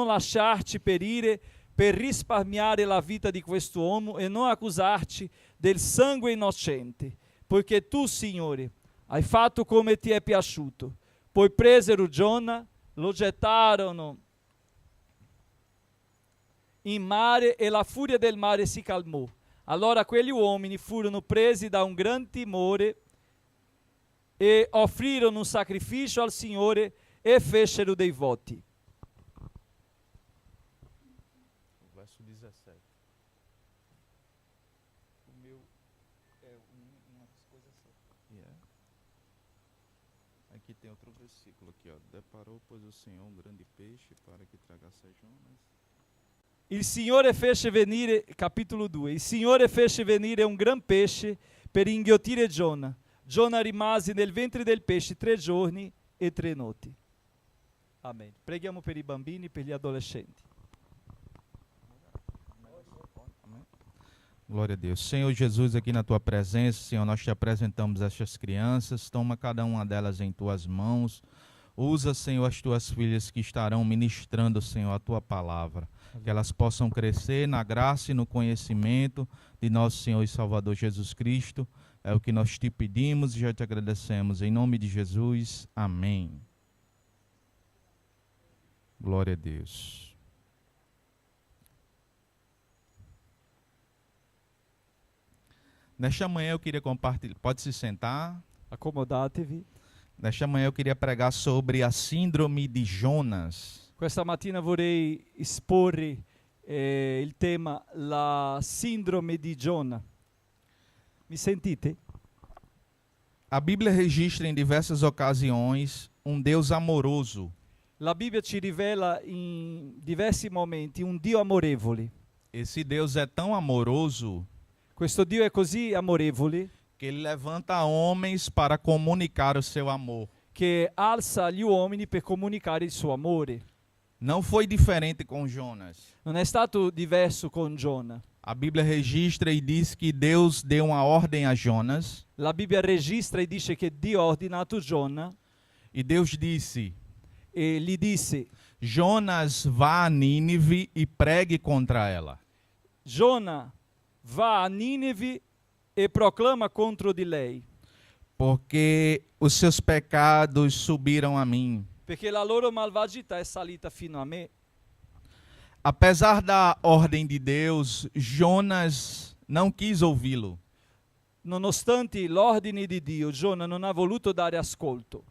lasciarci perire per risparmiare la vita di quest'uomo e non accusarci del sangue innocente, poiché tu, Signore, hai fatto come ti è piaciuto. Poi presero Giona, lo gettarono in mare e la furia del mare si calmò. Allora quegli uomini furono presi da un gran timore e offrirono un sacrificio al Signore e fecero dei voti. Verso 17. O meu é uma coisa só. Aqui tem outro versículo aqui, ó. Deparou, pois, o Senhor um grande peixe para que tragasse Jonas. Il Signore fece venire, capitolo 2, il Signore fece venire un gran pesce per inghiottire Giona. Giona rimase nel ventre del pesce 3 giorni e 3 notti. Amen. Preghiamo per i bambini e per gli adolescenti. Glória a Deus. Senhor Jesus, aqui na tua presença, Senhor, nós te apresentamos estas crianças. Toma cada uma delas em tuas mãos. Usa, Senhor, as tuas filhas que estarão ministrando, Senhor, a tua palavra. Que elas possam crescer na graça e no conhecimento de nosso Senhor e Salvador Jesus Cristo. É o que nós te pedimos e já te agradecemos. Em nome de Jesus, amém. Glória a Deus. Nesta manhã eu queria compartilhar. Pode se sentar. Accomodatevi. Nesta manhã eu queria pregar sobre a síndrome de Jonas. Questa mattina vorrei esporre il tema la sindrome di Giona. Mi sentite? A Bíblia registra em diversas ocasiões um Deus amoroso. La Bibbia ci rivela in diversi momenti un Dio amorevole. Esse Deus é tão amoroso Questo Dio è così amorevole que ele levanta homens para comunicar o seu amor. che alza gli uomini per comunicare il suo amore. Não foi diferente com Jonas. Non è stato diverso con Giona. A Bíblia registra e diz que Deus deu uma ordem a Jonas La Bibbia registra e dice che Dio ha ordinato Giona e Deus disse: e gli disse: Jonas, vá a Nínive e pregue contra ela. Giona, va a Nineve e proclama contro di lei, Porque os seus pecados subiram a mim. perché la loro malvagità è salita fino a me. Apesar da ordem de Deus, Jonas não quis ouvi-lo. Nonostante l'ordine di Dio, Giona non ha voluto dare ascolto.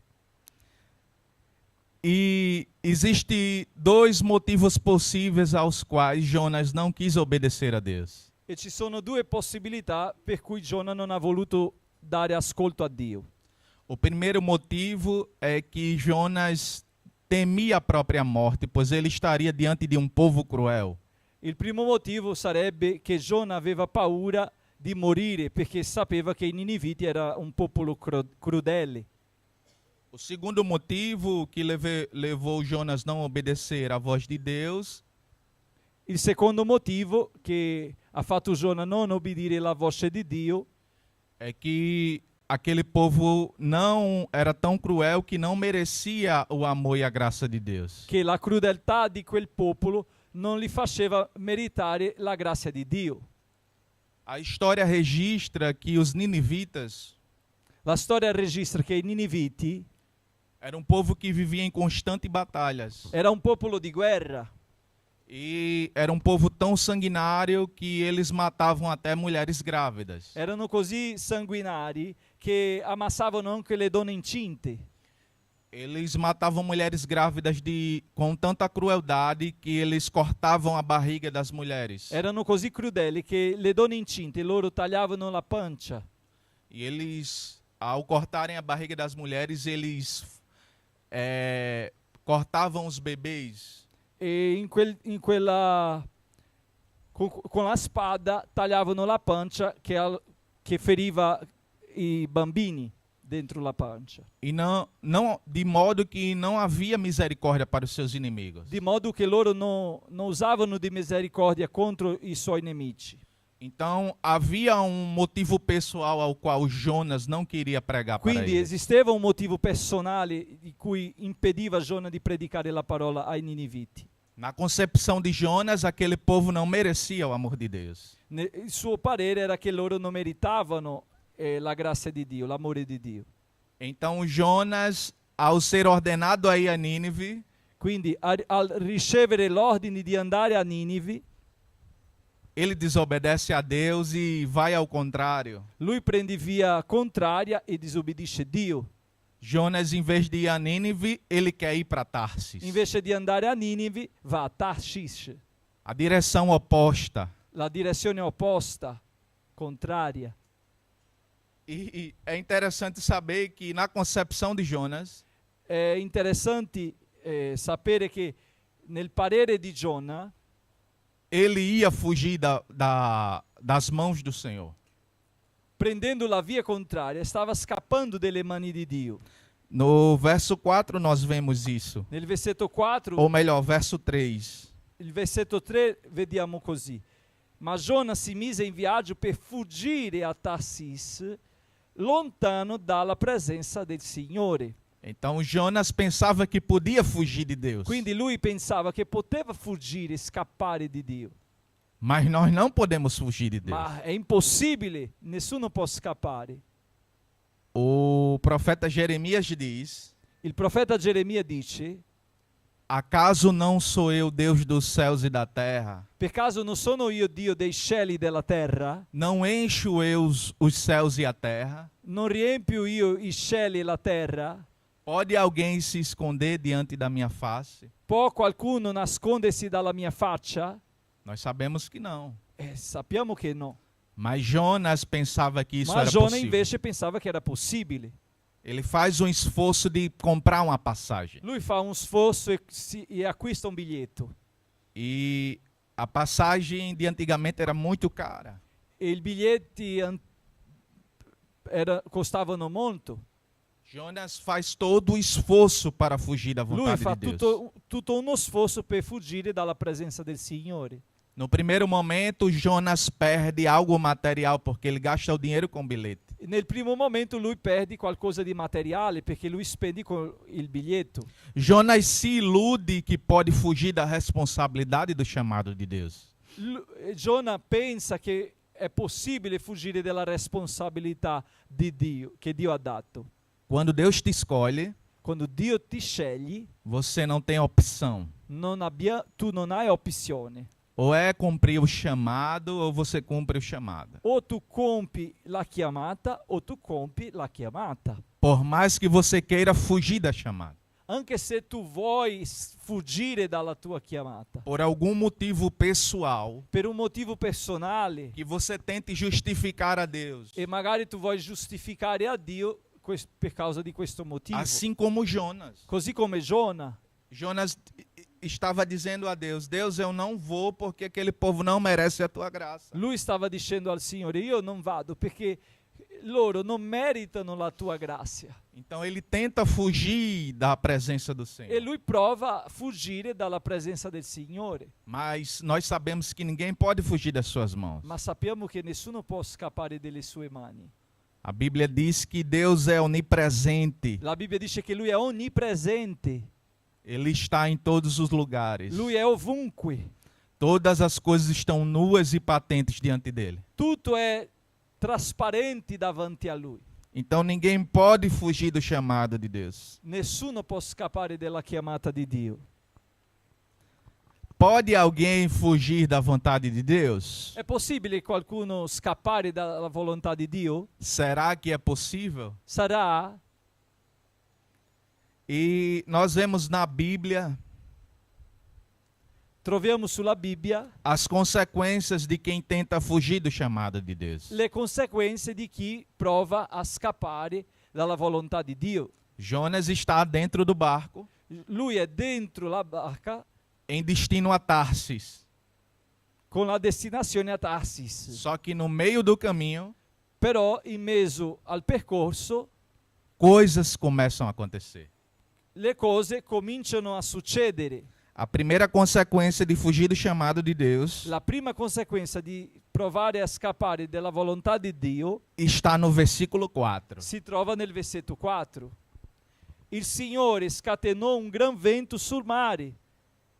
E existe dois motivos possíveis aos quais Jonas não quis obedecer a Deus. E ci sono due possibilità per cui Giona non ha voluto dare ascolto a Dio. O primeiro motivo é que Jonas temia a própria morte, pois ele estaria diante de um povo cruel. Il primo motivo sarebbe che Giona aveva paura di morire perché sapeva che i Niniviti era un popolo crudele. O segundo motivo que levou Jonas não obedecer à voz de Deus Il secondo motivo che ha fatto Giona non obbedire alla voce di Dio é que aquele povo não era tão cruel que não merecia o amor e a graça de Deus. che la crudeltà di quel popolo non li faceva meritare la grazia di Dio. A história registra que os ninivitas La storia registra che i Niniviti era um povo que vivia em constantes batalhas. era un popolo di guerra E era um povo tão sanguinário que eles matavam até mulheres grávidas. erano così sanguinari che ammassavano anche le donne incinte. Eles matavam mulheres grávidas com tanta crueldade que eles cortavam a barriga das mulheres. Erano così crudeli che le donne incinte loro tagliavano la pancia. E eles, ao cortarem a barriga das mulheres, eles cortavam os bebês. E in quella con la spada tagliavano la pancia che feriva i bambini dentro la pancia. E de modo que não havia misericórdia para os seus inimigos. Di modo che loro non usavano di misericordia contro i suoi nemici. Então havia motivo pessoal ao qual Jonas não queria pregar para Quindi eles. esisteva un motivo personale di cui impediva Giona di predicare la parola ai niniviti. Na concepção de Jonas, aquele povo não merecia o amor de Deus. Il suo parere era che loro non meritavano la grazia di Dio, l'amore di Dio. Então Jonas, ao ser ordenado a ir a Nínive, Quindi al ricevere l'ordine di andare a Ninive, ele desobedece a Deus e vai ao contrário. lui prende via contraria e disobbedisce Dio. Jonas, em vez de ir a Nínive, ele quer ir para Tarsis. Invece di andare a Ninive, va a Tarshish, A direção oposta. la direzione opposta, contraria. E é interessante saber que na concepção de Jonas, È interessante sapere che nel parere di Giona, ele ia fugir das mãos do Senhor. prendendo la via contraria, stava scappando dalle mani di Dio. No verso 4 nós vemos isso. Nel versetto 4, Ou melhor, verso 3. il versetto 3, vediamo così. Ma Giona si mise in viaggio per fuggire a Tarsis, lontano dalla presenza del Signore. Então Jonas pensava que podia fugir de Deus. Quindi lui pensava che poteva fuggire, scappare di Dio. Mas nós não podemos fugir de Deus. Ma è impossibile, nessuno può scappare. O profeta Jeremias diz: Il profeta Geremia dice: acaso não sou eu Deus dos céus e da terra? per caso non sono io Dio dei cieli e della terra? Não encho eu os céus e a terra? Non riempio io i cieli e la terra? Pode alguém se esconder diante da minha face? Può qualcuno nascondersi dalla mia faccia? Nós sabemos que não. Sappiamo che no. Mas Jonas pensava que isso Ma era Giona possível. invece pensava che era possibile. Ele faz um esforço de comprar uma passagem. Lui fa un sforzo e acquista un biglietto. E a passagem de antigamente era muito cara. E i biglietti costavano molto. Jonas faz todo o esforço para fugir da Lui vontade fa de Deus. tutto uno sforzo per fuggire dalla presenza del Signore. No primeiro momento, Jonas perde algo material porque ele gasta o dinheiro com bilhete. Nel primo momento lui perde qualcosa di materiale perché lui spende con il biglietto. Jonas se ilude que pode fugir da responsabilidade do chamado de Deus. Giona pensa che è possibile fuggire dalla responsabilità di Dio, che Dio ha dato. Quando Deus te escolhe, Quando Dio ti scegli, você não tem opção. tu non hai opzione. Ou é cumprir o chamado ou você cumpre o chamado. O tu compi la chiamata o tu compi la chiamata. Por mais que você queira fugir da chamada. Anche se tu vuoi fuggire dalla tua chiamata, Por algum motivo pessoal, per un motivo personale, que você tente justificar a Deus. e magari tu vuoi giustificare a Dio per causa di questo motivo. Assim como Jonas. Così come Giona. Jonas estava dizendo a Deus: Deus, eu não vou porque aquele povo não merece a tua graça. Lui stava dicendo al Signore: io non vado perché loro non meritano la tua grazia. Então ele tenta fugir da presença do E Senhor. lui prova a fuggire dalla presenza del Signore. Mas nós sabemos que ninguém pode fugir das suas mãos. Ma sappiamo che nessuno può scappare dalle sue mani. A Bíblia diz que Deus é onipresente. La Bibbia dice che lui è onnipresente. Ele está em todos os lugares. Lui è ovunque. Todas as coisas estão nuas e patentes diante dele. Tutto è trasparente davanti a lui. Então ninguém pode fugir do chamado de Deus. Nessuno può scappare dalla chiamata di Dio. Pode alguém fugir da vontade de Deus? È possibile qualcuno scappare dalla volontà di Dio? Será que é possível? Sarà? E nós vemos na Bíblia Troviamo sulla Bibbia as consequências de quem tenta fugir do chamado de Deus. le conseguenze di chi prova a scappare dalla volontà di Dio. Jonas está dentro do barco, Lui è dentro la barca em destino a Tarsis. con la destinazione a Tarsis. Só que no meio do caminho, Però in mezzo al percorso coisas começam a acontecer. le cose cominciano a succedere. A primeira consequência de fugir do chamado de Deus La prima conseguenza di provare a scappare dalla volontà di Dio está no versículo 4. si trova nel versetto 4. Il Signore scatenò un gran vento sul mare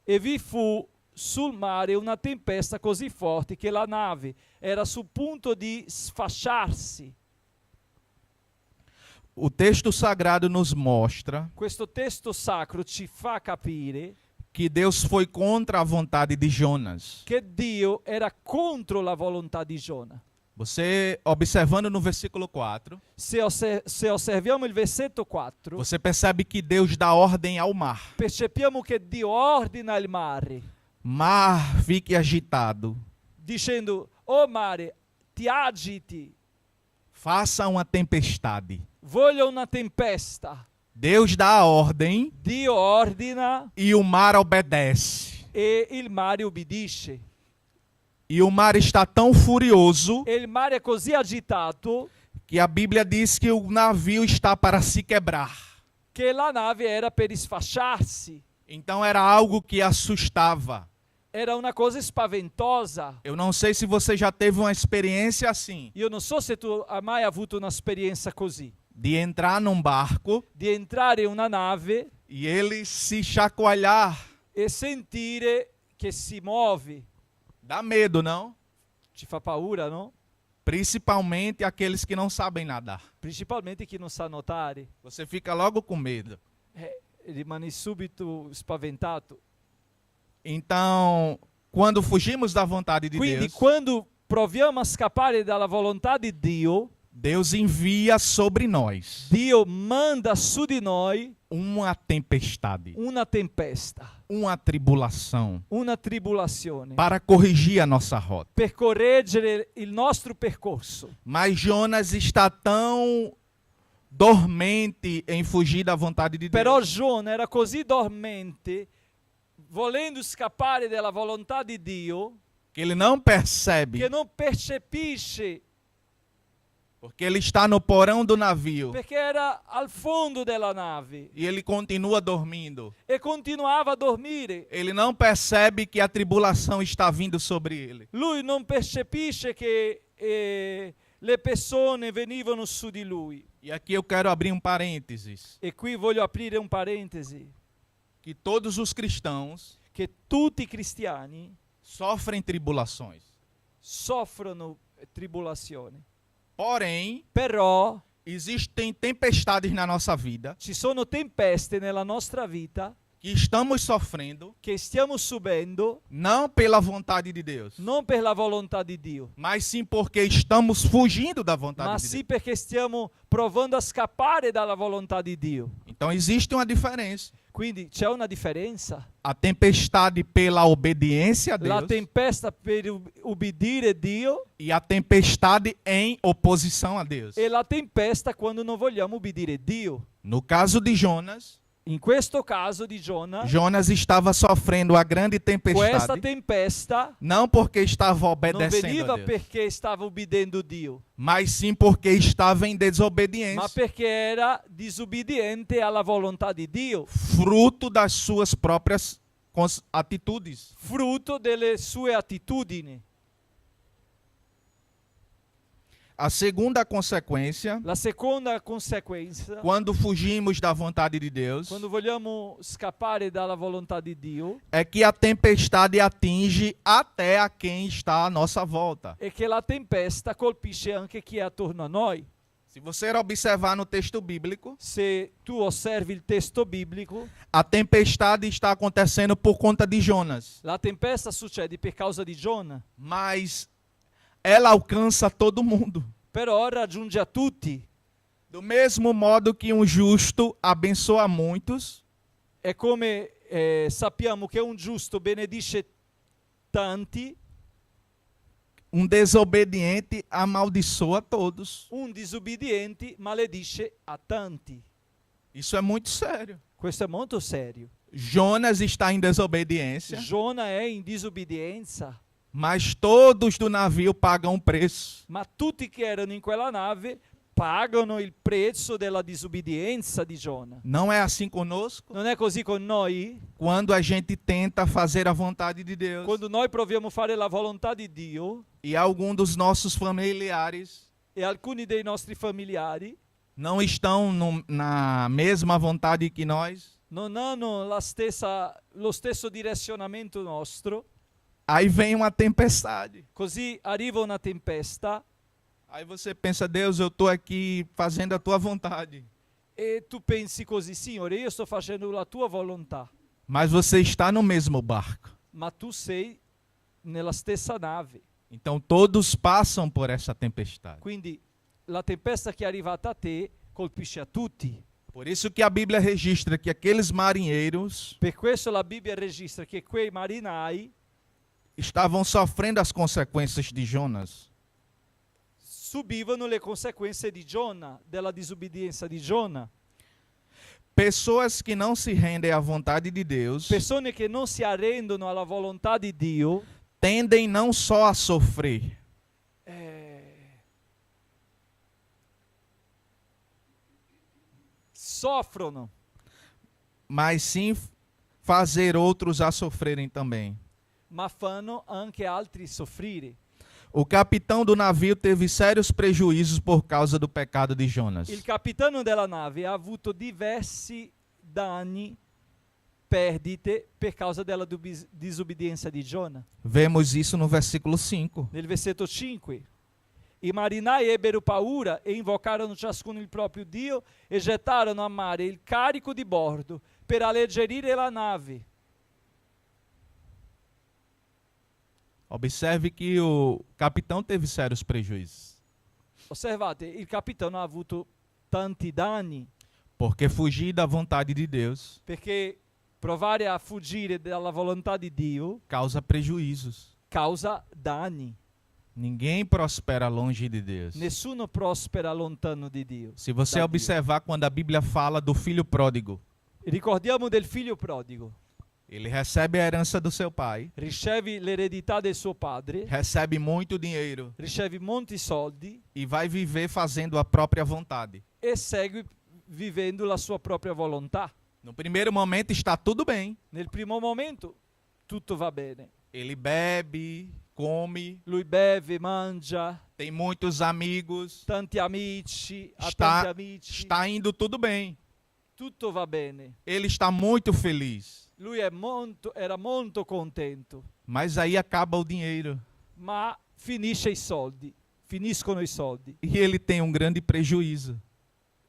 e vi fu sul mare una tempesta così forte che la nave era sul punto di sfasciarsi. O texto sagrado nos mostra Questo testo sacro ci fa capire que Deus foi contra a vontade de Jonas. che Dio era contro la volontà di Giona. Você, observando no versículo 4, Se osserviamo il versetto 4, você percebe que Deus dá ordem ao mar. percepiamo che Dio ordina il mare, Mar, fique agitado. dicendo: "Oh mare, ti agiti, Faça uma tempestade. voglio una tempesta." Deus dá a ordem Dio ordina e o mar obedece. e il mare ubbidisce. E o mar está tão furioso E il mare è così agitato que a Bíblia diz que o navio está para se quebrar. che la nave era per sfasciarsi. Então era algo que assustava. Era una cosa spaventosa. Eu não sei se você já teve uma experiência assim, Io non so se tu hai mai avuto un'esperienza così, de entrar num barco di entrare in una nave e ele se chacoalhar. e sentire che si muove. Dá medo, não? Ci fa paura, no? Principalmente aqueles que não sabem nadar. Principalmente chi non sa nuotare. Você fica logo com medo. Rimani subito spaventato. Então, quando fugimos da vontade de Quindi Deus, quando proviamo a scappare dalla volontà di Dio, Deus envia sobre nós Dio manda su di noi uma tempestade, una tempesta, uma tribulação, una tribolazione, para corrigir a nossa rota. per correggere il nostro percorso. Mas Jonas está tão dormente em fugir da vontade de Però Deus, Giona era così dormente, volendo scappare dalla volontà di Dio, que ele não percebe, che non percepisce, porque ele está no porão do navio perché era al fondo della nave e ele continua dormindo. e continuava a dormire. Ele não percebe que a tribulação está vindo sobre ele. Lui non percepisce che le persone venivano su di lui. E aqui eu quero abrir um parênteses, E qui voglio aprire un parentesi, que todos os cristãos che tutti i cristiani sofrem tribulações. soffrono tribolazione. Porém, Però existem tempestades na nossa vida ci sono tempeste nella nostra vita que estamos sofrendo che stiamo subendo não pela vontade de Deus, non per la volontà di Dio, mas sim porque estamos fugindo da vontade ma de sì Deus. perché stiamo provando a scappare dalla volontà di Dio. Então existe uma diferença. Quindi c'è una differenza. A tempestade pela obediência a La Deus tempesta per ubbidire Dio e a tempestade em oposição a Deus. e la tempesta quando non vogliamo ubbidire Dio. No caso de Jonas, In questo caso di Giona, Jonas estava sofrendo a grande questa tempestade, tempesta não porque estava non obedecendo veniva a Deus, perché stava ubbidendo Dio, mas sim porque estava em ma desobediência, perché era disubbidiente alla volontà di Dio, fruto das suas próprias atitudes. frutto delle sue attitudini. A segunda consequência, La seconda conseguenza, quando fugimos da vontade de Deus, quando vogliamo scappare dalla volontà di Dio, é que a tempestade atinge até a quem está à nossa volta. è che la tempesta colpisce anche chi è attorno a noi. Se você observar no texto bíblico, Se tu osservi il testo biblico, a tempestade está acontecendo por conta de Jonas, la tempesta succede per causa di Giona, mas ela alcança todo mundo. però raggiunge a tutti. Do mesmo modo que um justo abençoa muitos, È come sappiamo che un giusto benedice tanti, um desobediente amaldiçoa todos. un disubbidiente maledice a tanti. Isso é muito sério. Questo è molto serio. Jonas está em desobediência Giona è in disubbidienza Mas todos do navio pagam um preço. ma tutti che erano in quella nave pagano il prezzo della disobbedienza di Giona. Não é assim conosco? Non è così con noi? Quando a gente tenta fazer a vontade de Deus Quando noi proviamo a fare la volontà di Dio e algum dos nossos familiares e alcuni dei nostri familiari não estão na mesma vontade que nós, non hanno lo stesso direzionamento nostro, aí vem uma tempestade. così arriva una tempesta Aí você pensa, Deus, eu estou aqui fazendo a tua vontade. e tu pensi così, Signore, io sto facendo la tua volontà, Mas você está no mesmo barco. ma tu sei nella stessa nave. Então todos passam por essa tempestade. Quindi la tempesta che è arrivata a te colpisce a tutti. Por isso que a Bíblia registra que aqueles marinheiros Per questo la Bibbia registra che quei marinai estavam sofrendo as consequências de Jonas. subivano le conseguenze di Giona, della disobbedienza di Giona. Pessoas que não se rendem à vontade de Deus Persone che non si arrendono alla volontà di Dio tendem não só a sofrer, soffrono, mas sim fazer outros a sofrerem também. ma fanno anche altri soffrire. O capitão do navio teve sérios prejuízos por causa do pecado de Jonas. Il capitano della nave ha avuto diversi danni, perdite, per causa della disobbedienza di Giona. Vemos isso no versículo 5. Nel versetto 5. I marinai ebbero paura e invocarono ciascuno il proprio Dio e gettarono a mare il carico di bordo per alleggerire la nave. Observe que o capitão teve sérios prejuízos, Osservate, il capitano ha avuto tanti danni porque fugir da vontade de Deus perché provare a fuggire dalla volontà di Dio causa prejuízos. causa danni. Ninguém prospera longe de Deus. Nessuno prospera lontano di Dio. Se você da observar quando a Bíblia fala do filho pródigo, Ricordiamo del figlio prodigo. ele recebe a herança do seu pai, Ricevi l'eredità del suo padre, recebe muito dinheiro ricevi molti soldi e vai viver fazendo a própria vontade. e segui vivendo la sua propria volontà. No primeiro momento está tudo bem. Nel primo momento tutto va bene. Ele bebe, come, Lui beve, mangia, tem muitos amigos, tanti amici, ha Está- tanti amici, está indo tudo bem. tutto va bene. Ele está muito feliz. Lui era molto contento, Mas aí acaba o dinheiro ma finiscono i soldi e ele tem um grande prejuízo,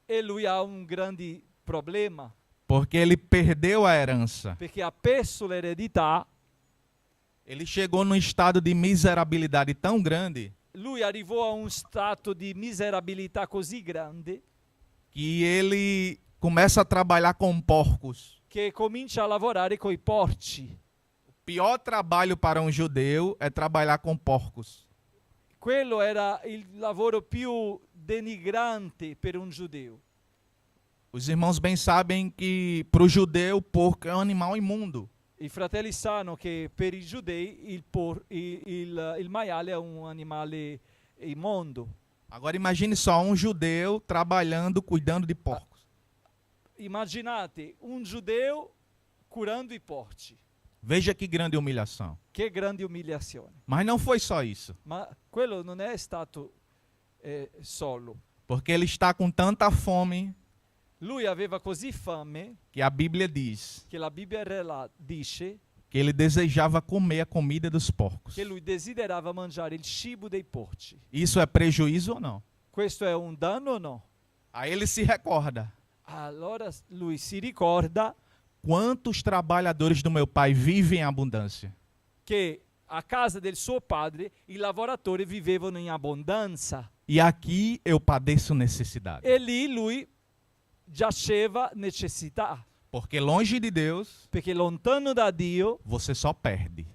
e lui ha un grande problema porque ele perdeu a herança. perché ha perso l'eredità. Ele chegou num estado de miserabilidade tão grande Lui arrivò a un stato di miserabilità così grande que ele começa a trabalhar com porcos. che comincia a lavorare coi porci. O pior trabalho para um judeu é trabalhar com porcos. Quello era il lavoro più denigrante per un giudeo. Os irmãos bem sabem que para o judeu o porco é um animal imundo. I fratelli sanno che per i giudei il maiale è un animale immondo. Agora imagine só um judeu trabalhando, cuidando de porcos. Immaginate un giudeo curando i porci. Veja que grande humilhação. Che grande umiliazione. Mas não foi só isso, Ma quello non è stato solo. porque ele está com tanta fome Lui aveva così fame que a Bíblia diz che la Bibbia dice que ele desejava comer a comida dos porcos. che lui desiderava mangiare il cibo dei porci. Isso é prejuízo ou não? Questo è un danno o no? Aí ele se recorda: Allora lui si ricorda quantos trabalhadores do meu pai vivem em abundância? che a casa del suo padre i lavoratori vivevano in abbondanza E aqui eu padeço necessidade. e lì lui giaceva necessità, Porque longe de Deus, perché lontano da Dio você só perde.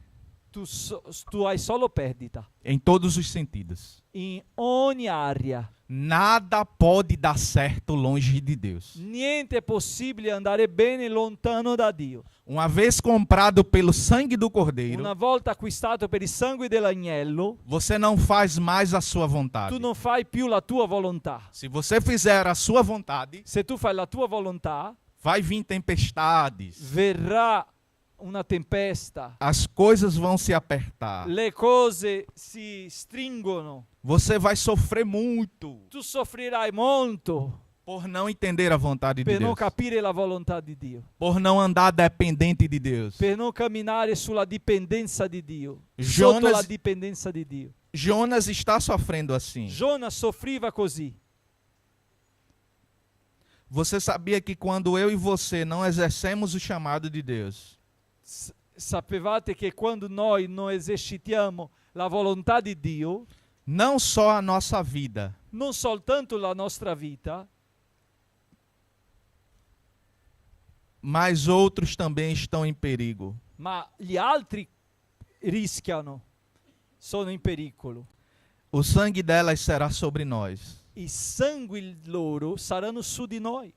tu hai solo perdita em todos os sentidos. in ogni area. Nada pode dar certo longe de Deus. Niente è possibile andare bene lontano da Dio. Uma vez comprado pelo sangue do Cordeiro, Una volta acquistato per il sangue dell'agnello, você não faz mais a sua vontade. tu non fai più la tua volontà. Se você fizer a sua vontade, Se tu fai la tua volontà, vai vir tempestades. verrà una tempesta, As coisas vão se apertar. le cose si stringono, Você vai sofrer muito tu soffrirai molto por não entender a vontade de per non Deus. capire la volontà di Dio, Por não andar dependente de Deus. per non camminare sulla dipendenza di Dio, Jonas- sotto la dipendenza di Dio. Jonas está sofrendo assim. Giona soffriva così. Você sabia que quando eu e você não exercemos o chamado de Deus, Sapevate che quando noi non esercitiamo la volontà di Dio, não só a nossa vida, non soltanto la nostra vita, mas outros também estão em perigo. ma gli altri rischiano, sono in pericolo. O sangue delas será sobre nós. I sangui loro saranno su di noi.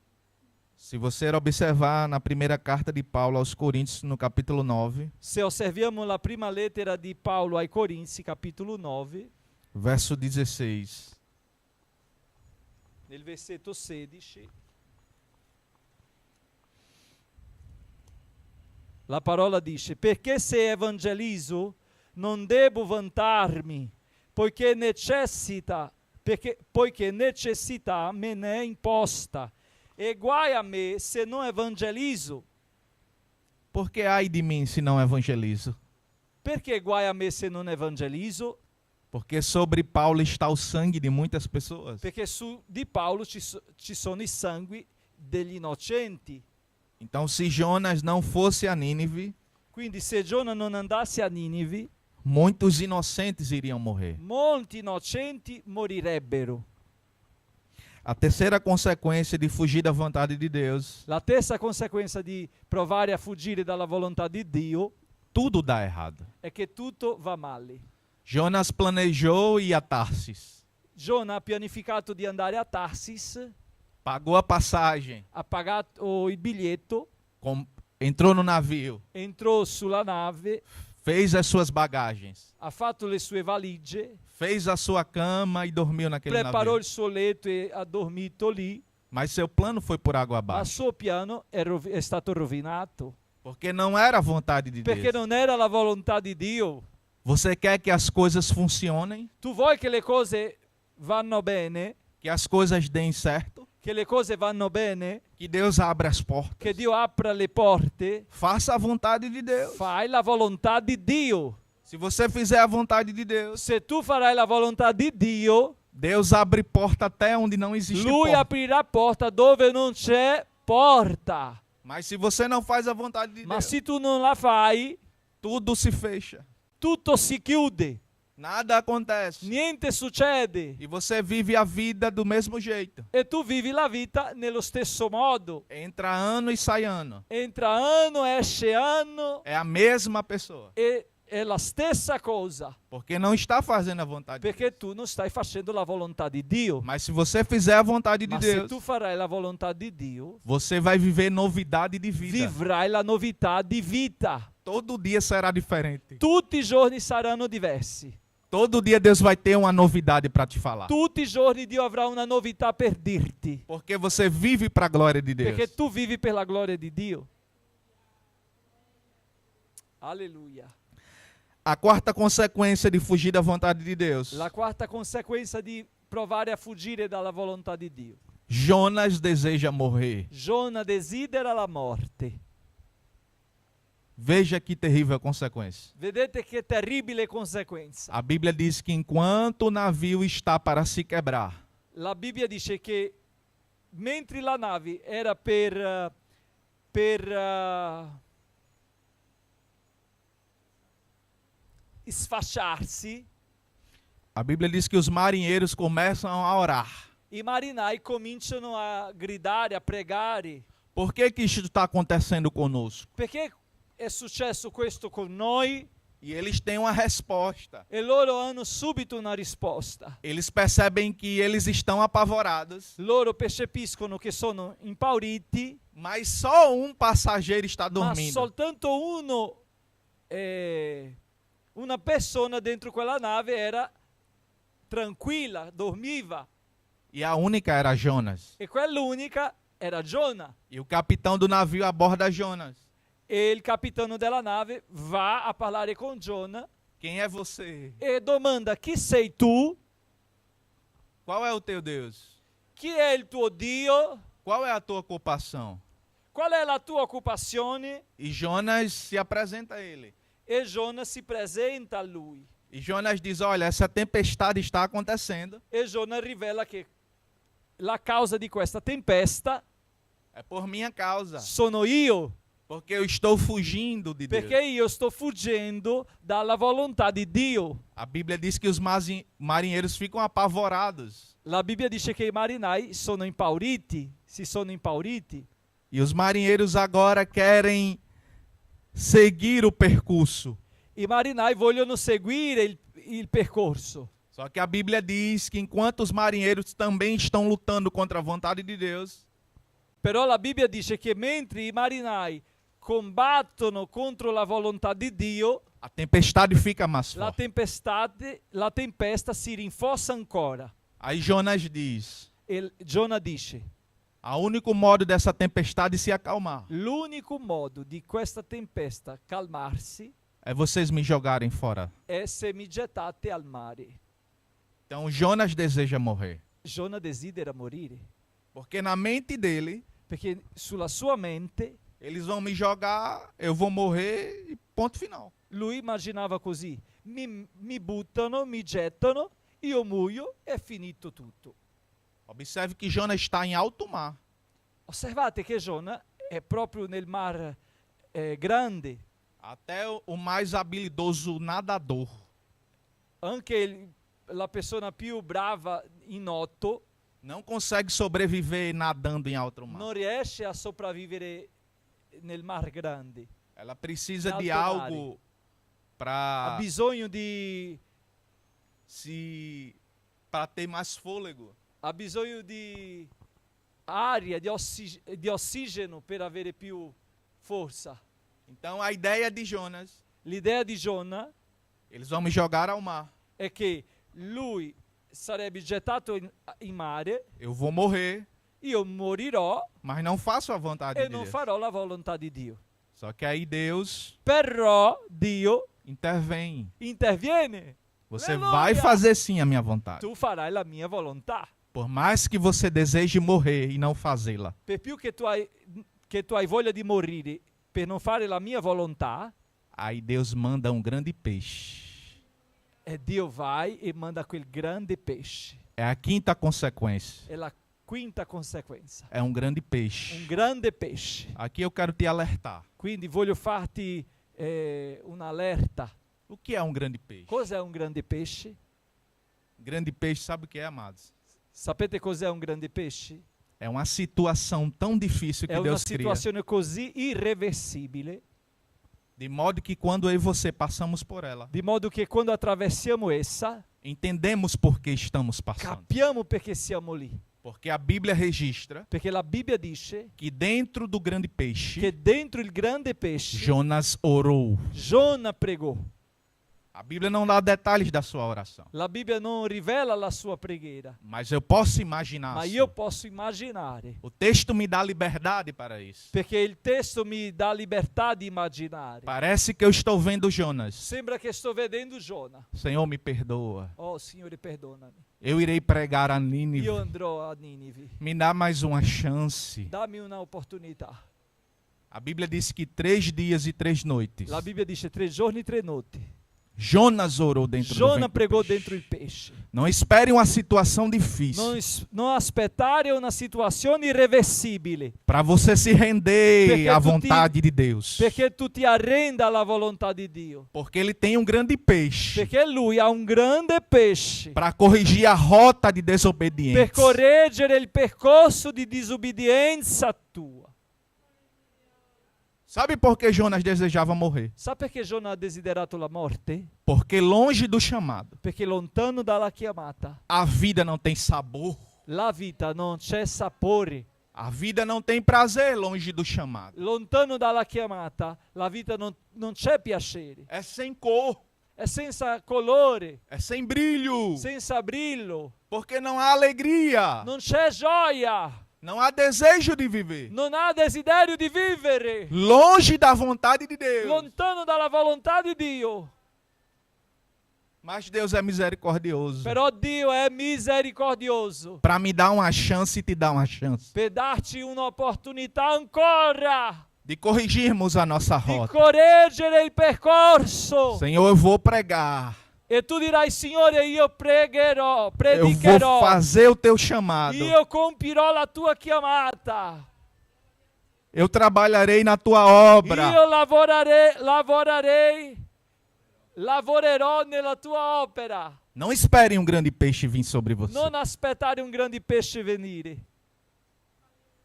Se você observar na primeira carta de Paulo aos Coríntios, no capítulo 9, Se osserviamo la prima lettera di Paolo ai Corinzi, capitolo 9, verso 16. nel versetto 16, la parola dice: perché se evangelizzo non devo vantarmi, poiché necessità me ne è imposta, e guai a me se non evangelizzo. Porque ai de mim se não evangelizo? Perché guai a me se non evangelizzo? Porque sobre Paulo está o sangue de muitas pessoas. Perché su di Paolo ci sono i sangui degli innocenti. Então, se Jonas não fosse a Nínive, Quindi se Giona non andasse a Ninive, muitos inocentes iriam morrer. molti innocenti morirebbero. A terceira consequência de fugir da vontade de Deus, La terza conseguenza di provare a fuggire dalla volontà di Dio tudo dá errado. è che tutto va male. Jonas planejou ir a Tarsis, Giona ha pianificato di andare a Tarsis, pagou a passagem, ha pagato il biglietto, entrou no navio, entrò sulla nave, fez as suas bagagens, ha fatto le sue valigie, fez a sua cama e dormiu naquele preparò navio. il suo letto e ha dormito lì, Mas seu plano foi por água ma il abaixo, suo piano è stato rovinato, porque não era a vontade de perché Deus. non era la volontà di Dio. Você quer que as coisas funcionem, Tu vuoi che le cose vanno bene, que as coisas deem certo, che le cose vanno bene, que Deus abra as portas. che Dio apra le porte, Faça a vontade de Deus. fai la volontà di Dio. Se você fizer a vontade de Deus, Se tu farai la volontà di Dio, Deus abre porta até onde não existe Lui porta. aprirà porta dove non c'è porta. Mas se você não faz a vontade de Ma Deus, se tu non la fai, tudo se fecha. tutto si chiude, Nada acontece. niente succede E você vive a vida do mesmo jeito. e tu vivi la vita nello stesso modo. Entra ano e sai ano. Entra anno, esce anno É a mesma pessoa. e è la stessa cosa, Porque não está fazendo a vontade de perché Deus. tu non stai facendo la volontà di Dio. Mas se você fizer a vontade de Ma se Deus, tu farai la volontà di Dio, você vai viver novidade de vida. vivrai la novità di vita. Todo dia será diferente. Tutti i giorni saranno diversi. Todo dia Deus vai ter uma novidade para te falar. Tutti i giorni Dio avrà una novità per dirti, Porque você vive para a glória de Deus. perché tu vivi per la gloria di Dio. Alleluia. A quarta consequência de fugir da vontade de Deus. La quarta conseguenza di provare a fuggire dalla volontà di Dio. Jonas deseja morrer. Giona desidera la morte. Veja que terrível consequência. Vedete che terribile conseguenza. A Bíblia diz que enquanto o navio está para se quebrar, La Bibbia dice che mentre la nave era per sfasciarsi, a Bíblia diz que os marinheiros começam a orar. i marinai cominciano a gridare, a pregare. Por que que isso está acontecendo conosco? Perché è successo questo con noi? E eles têm uma resposta. e loro hanno subito una risposta. Eles percebem que eles estão apavorados, Loro percepiscono che sono impauriti, mas só um passageiro está ma dormindo. soltanto una persona dentro quella nave era tranquilla, dormiva, E a única era Jonas. e quell'unica era Giona. E o capitão do navio aborda Jonas. E il capitano della nave va a parlare con Giona Quem é você? e domanda: chi sei tu? Qual é o teu Deus? Chi è il tuo Dio? Qual é a tua ocupação? Qual è la tua occupazione? E Jonas se apresenta a ele. E Giona si presenta a lui. E Jonas diz: olha, essa tempestade está acontecendo. E Giona rivela che la causa di questa tempesta É por minha causa. sono io, Porque eu estou fugindo de Deus. perché io sto fuggendo dalla volontà di Dio. A Bíblia diz que os marinheiros ficam apavorados. La Bibbia dice che i marinai sono impauriti, si sono impauriti. E os marinheiros agora querem seguir o percurso. I marinai vogliono seguire il percorso. Só que a Bíblia diz que enquanto os marinheiros também estão lutando contra a vontade de Deus, Però la Bibbia dice che mentre i marinai combattono contro la volontà di Dio, a tempestade fica mais la forte. tempesta si rinforza ancora. Aí Jonas diz: E Giona dice: o único modo dessa tempestade se acalmar l'unico modo di questa tempesta calmarsi é vocês me jogarem fora. è se mi gettate al mare. Então Jonas deseja morrer. Giona desidera morire, Porque na mente dele, perché sulla sua mente eles vão me jogar, eu vou morrer e ponto final. lui immaginava così: mi buttano, mi gettano, io muoio, è finito tutto. Observe que Jonas está em alto mar. Osservate che Giona è proprio nel mar grande. Até o mais habilidoso nadador Anche la persona più brava in nuoto não consegue sobreviver nadando em alto mar. non riesce a sopravvivere nel mar grande. Ela precisa Em de alto algo Ha para bisogno di ter mais fôlego. ha bisogno di aria, di ossigeno per avere più forza. Então a ideia de Jonas, L'idea di Giona eles vão me jogar ao mar. è che lui sarebbe gettato in mare, Eu vou morrer, io morirò mas não faço a vontade e de non Deus. farò la volontà di Dio. Só que aí Deus Però Dio intervém. interviene. Você Aleluia! vai fazer sim a minha vontade. Tu farai la mia volontà. Por mais que você deseje morrer e não fazê-la, Per più che tu hai voglia di morire per non fare la mia volontà, aí Deus manda um grande peixe. e Dio vai e manda quel grande pesce. É a quinta consequência. È la quinta conseguenza. É um grande Un peixe. grande pesce. Aqui eu quero te alertar. Quindi voglio farti un'allerta. O que é um grande peixe? Cos'è un grande pesce? Grande peixe, sabe o que é, amados? Sapete cos'è un grande pesce? É uma situação tão difícil que È una Deus cria. situazione così irreversibile, De modo que quando eu e você passamos por ela, di modo che quando attraversiamo essa, entendemos por que estamos passando. capiamo perché siamo lì. Porque a Bíblia registra Perché la Bibbia dice que dentro do grande che peixe, dentro il grande pesce Jonas orou. Giona pregò. A Bíblia não dá detalhes da sua oração. La Bibbia non rivela la sua preghiera, Mas eu posso imaginar. ma assim. io posso immaginare, O texto me dá liberdade para isso. perché il testo mi dà libertà di immaginare. Parece que eu estou vendo Jonas. Sembra che sto vedendo Giona. Senhor, me perdoa. Oh Signore, perdonami. Eu irei pregar a Io Nínive. andrò a Ninive. Me dá mais uma chance. Dammi una opportunità. A Bíblia diz que 3 dias e 3 noites. La Bibbia dice 3 giorni e 3 notti. Jonas orou dentro do Giona ventre do pregò peixe. dentro il pesce. Não espere uma situação difícil Non aspettare una situazione irreversibile, para você se render Porque à tu te- vontade de Deus. perché tu ti arrenda alla volontà di Dio. Porque ele tem um grande peixe Perché lui ha un grande pesce para corrigir a rota de per desobediência. correggere il percorso di disobbedienza tua. Sabe por que Jonas desejava morrer? Sa perché Giona ha desiderato la morte? Porque longe do chamado, Perché lontano dalla chiamata, a vida não tem sabor. la vita non c'è sapore. A vida não tem prazer longe do chamado. Lontano dalla chiamata, la vita non c'è piacere. É sem cor, È senza colore, é sem brilho. senza brillo. Porque não há alegria, Non c'è gioia. não há desejo de viver. Non ha desiderio di vivere. Longe da vontade de Deus. Lontano dalla volontà di Dio. Mas Deus é misericordioso. Però Dio è misericordioso Para me dar uma chance e te dar uma chance. per darci un'opportunità ancora De corrigirmos a nossa di rota. correggere il percorso. Senhor, eu vou pregar. E tu dirai, Signore, io pregherò, Eu vou predicherò, fazer o teu chamado. io compirò la tua chiamata, Eu trabalharei na tua obra. io lavorerò nella tua opera. Não espere um grande peixe vir sobre você. Non aspettare un grande pesce venire,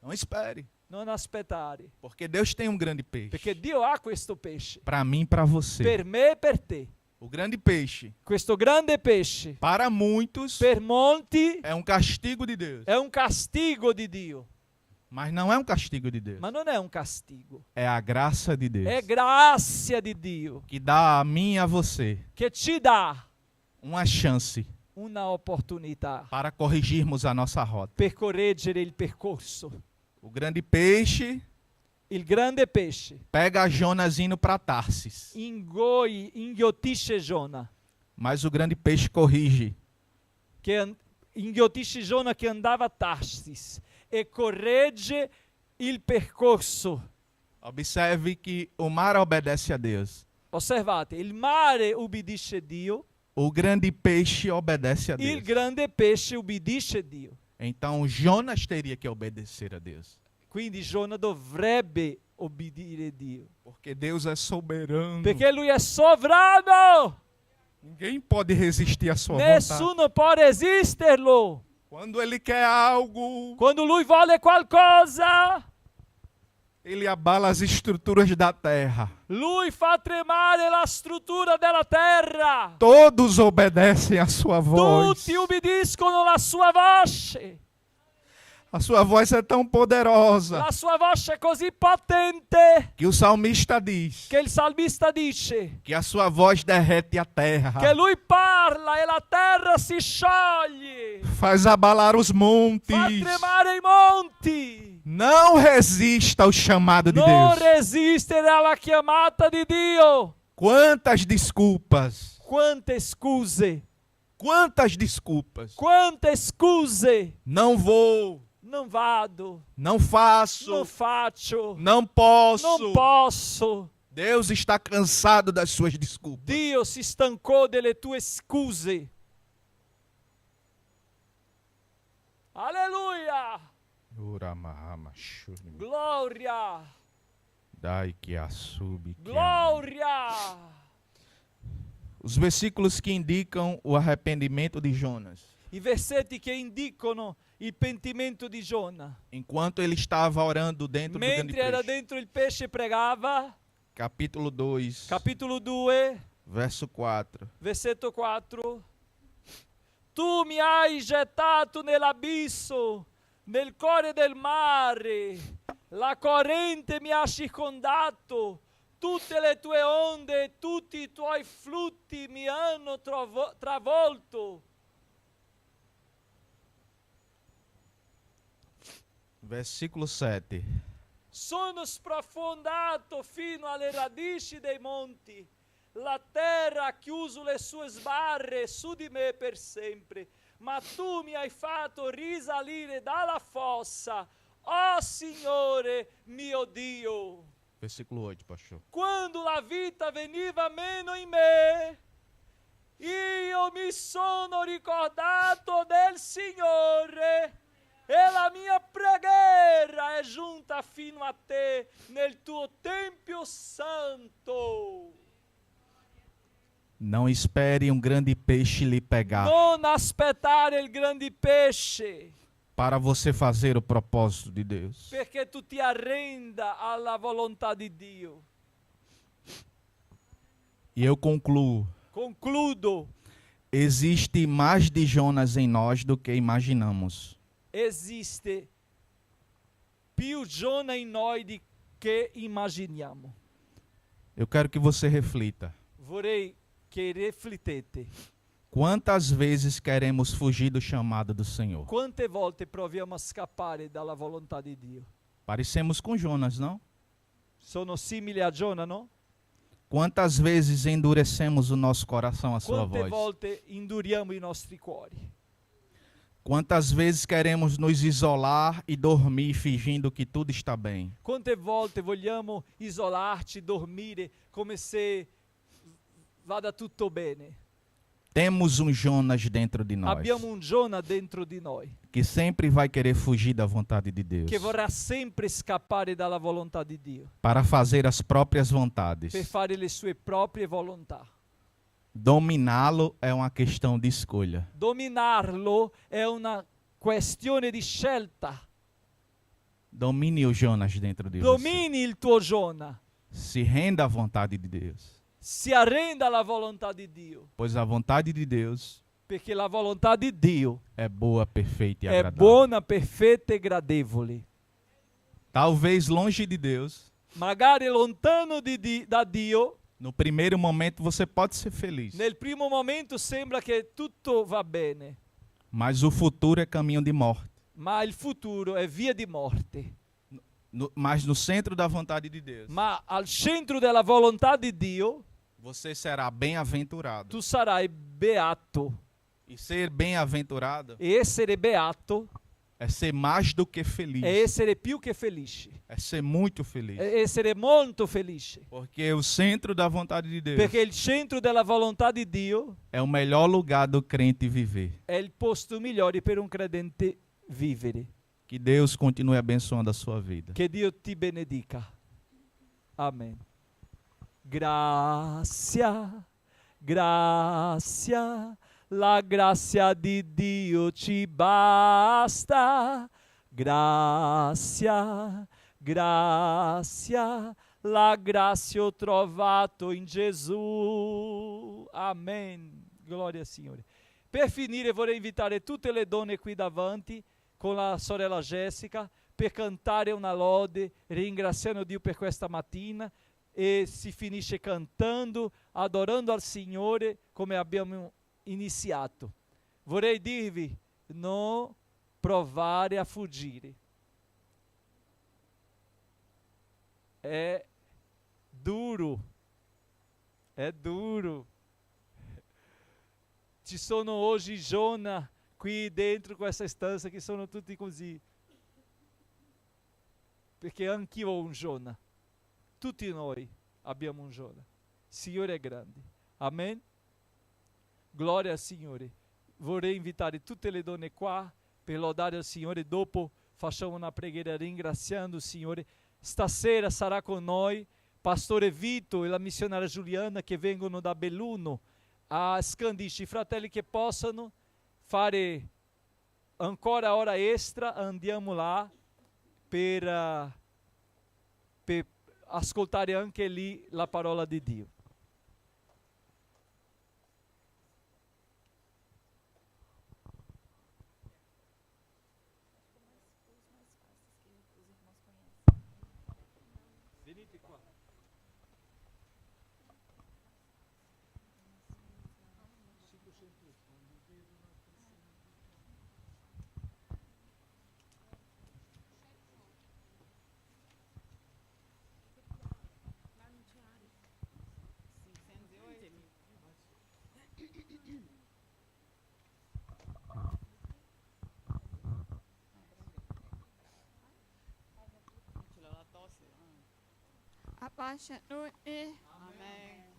Não espere. non aspettare, Porque Deus tem um grande peixe. perché Dio ha questo pesce, Para mim e para você. per me e per te. O grande peixe, Questo grande pesce, para muitos, per molti, é um castigo de Deus. è un castigo di Dio, Mas não é um castigo de Deus. ma non è un castigo, É a graça de Deus. è grazia di Dio Que dá a mim e a você che ci dà uma chance una opportunità para corrigirmos a nossa rota. per correggere il percorso. O grande peixe Il grande pesce pega Jonas indo para Tarsis. inghiottisce Giona, Mas o grande peixe corrige. Inghiottisce Giona che andava a Tarsis e corregge il percorso. Observe que o mar obedece a Deus. Osservate, il mare ubbidisce Dio, O grande peixe obedece a il Deus. grande pesce ubbidisce Dio. Então Jonas teria que obedecer a Deus. Quindi Giona dovrebbe obbedire Dio, Porque Deus é soberano. perché lui è sovrano, Ninguém pode resistir à sua vontade. nessuno può resisterlo. Quando ele quer algo, Quando lui vuole qualcosa, ele abala as estruturas da terra. lui fa tremare la struttura della terra. Todos obedecem à sua voz. Tutti ubbidiscono la sua voce. A sua voz é tão poderosa La sua voce è così potente que o salmista diz che il salmista dice que a sua voz derrete a terra, che lui parla e la terra si scioglie, faz abalar os montes. fa tremare i monti. Não resista ao chamado de Non Deus. resistere alla chiamata di Dio. Quantas desculpas, Quante scuse, quantas desculpas. quante scuse. Não vou, Non vado, não faço, non faccio, não posso. non posso. Deus está cansado das suas desculpas. Dio si stancò delle tue scuse. Alleluia! Gloria! Dai que a sub. Gloria! Os versículos que indicam o arrependimento de Jonas. I versetti che indicano il pentimento di Giona. Enquanto ele estava orando dentro do grande Mentre era peixe. dentro il pesce pregava, Capítulo 2, capitolo 2, verso 4. versetto 4. Tu mi hai gettato nell'abisso, nel cuore del mare, la corrente mi ha circondato, tutte le tue onde e tutti i tuoi flutti mi hanno travolto. Versículo 7. Sono sprofondato fino alle radici dei monti, la terra ha chiuso le sue sbarre su di me per sempre, ma tu mi hai fatto risalire dalla fossa, oh Signore mio Dio. Versículo 8, pastor. Quando la vita veniva meno in me, io mi sono ricordato del Signore e la mia preghiera è giunta fino a te nel tuo tempio santo. Não espere um grande peixe lhe pegar. Non aspettare il grande pesce, para você fazer o propósito de Deus. perché tu ti arrenda alla volontà di Dio. E eu concluo. Concludo, Existe mais de Jonas em nós do que imaginamos. esiste più Giona in noi di che immaginiamo. Eu quero que você reflita. Vorrei che riflettete. Quantas vezes queremos fugir do chamado do Senhor? Quante volte proviamo a scappare dalla volontà di Dio? Parecemos com Jonas, não? Sono simili a Giona, no? Quantas vezes endurecemos o nosso coração à sua Quante voz? volte induriamo i nostri cuori? Quantas vezes queremos nos isolar e dormir fingindo que tudo está bem? Quante volte vogliamo isolarci, dormire come se vada tutto bene? Temos um Jonas dentro de nós, Abbiamo un Giona dentro di noi que sempre vai querer fugir da vontade de Deus, che vorrà sempre scappare dalla volontà di Dio para fazer as próprias vontades. per fare le sue proprie volontà. Dominá-lo é uma questão de escolha. Dominarlo è una questione di scelta. Domine o Jonas dentro de você. Domini il tuo Giona, Se renda à vontade de Deus, si arrenda alla volontà di Dio, pois a vontade de Deus perché la volontà di Dio é boa, perfeita e è agradável. buona, perfetta e gradevole. Talvez longe de Deus, Magari lontano da Dio, no primeiro momento você pode ser feliz, nel primo momento sembra che tutto va bene, mas o futuro é caminho de morte. ma il futuro è via di morte. Mas no centro da vontade de Deus, Ma al centro della volontà di Dio você será bem-aventurado. tu sarai beato. E ser bem-aventurado E essere beato é ser mais do que feliz. è essere più che felice, É ser muito feliz. è essere molto felice. Porque o centro da vontade de Deus Perché il centro della volontà di Dio é o melhor lugar do crente viver. è il posto migliore per un credente vivere. Que Deus continue abençoando a sua vida. Che Dio ti benedica. Amen. Grazia, grazia, la grazia di Dio ci basta. Grazia, grazia, la grazia ho trovato in Gesù. Amen. Gloria al Signore. Per finire vorrei invitare tutte le donne qui davanti con la sorella Jessica per cantare una lode, ringraziando Dio per questa mattina, e si finisce cantando, adorando al Signore come abbiamo iniziato. Vorrei dirvi, non provare a fuggire. È duro, è duro. Ci sono oggi Giona qui dentro questa stanza che sono tutti così, perché anch'io ho un Giona, tutti noi abbiamo un Giona. Il Signore è grande, amen? Gloria al Signore. Vorrei invitare tutte le donne qua per lodare il Signore. Dopo facciamo una preghiera ringraziando il Signore. Stasera sarà con noi Pastore Vito e la missionaria Giuliana che vengono da Belluno a Scandisci, fratelli che possano fare ancora ora extra, andiamo là per ascoltare anche lì la parola di Dio. Venite qua. Abbascia tutti. Amen.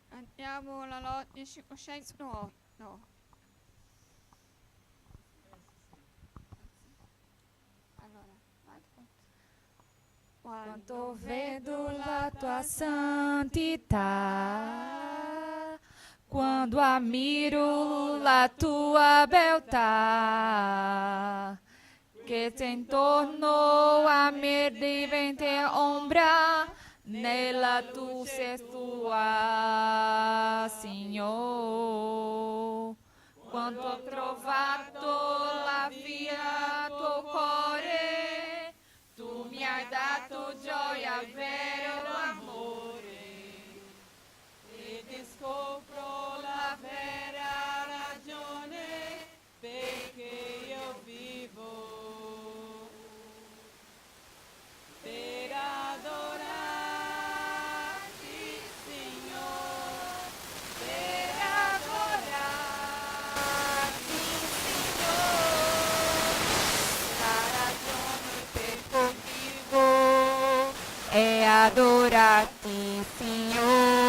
Andiamo alla lotta di 508. Allora, vai tu. Quando vedo la tua santità, quando ammiro la tua beltà, tristezza intorno a me diventa ombra, nella tu sei tua, Signore. Quando ho trovato la via tuo cuore, tu mi hai dato gioia, vero amore, e scopro la vera ragione perché io vivo, per adorarti, Signore, per adorarti, Signore, la ragione per cui vivo è adorarti, Signore.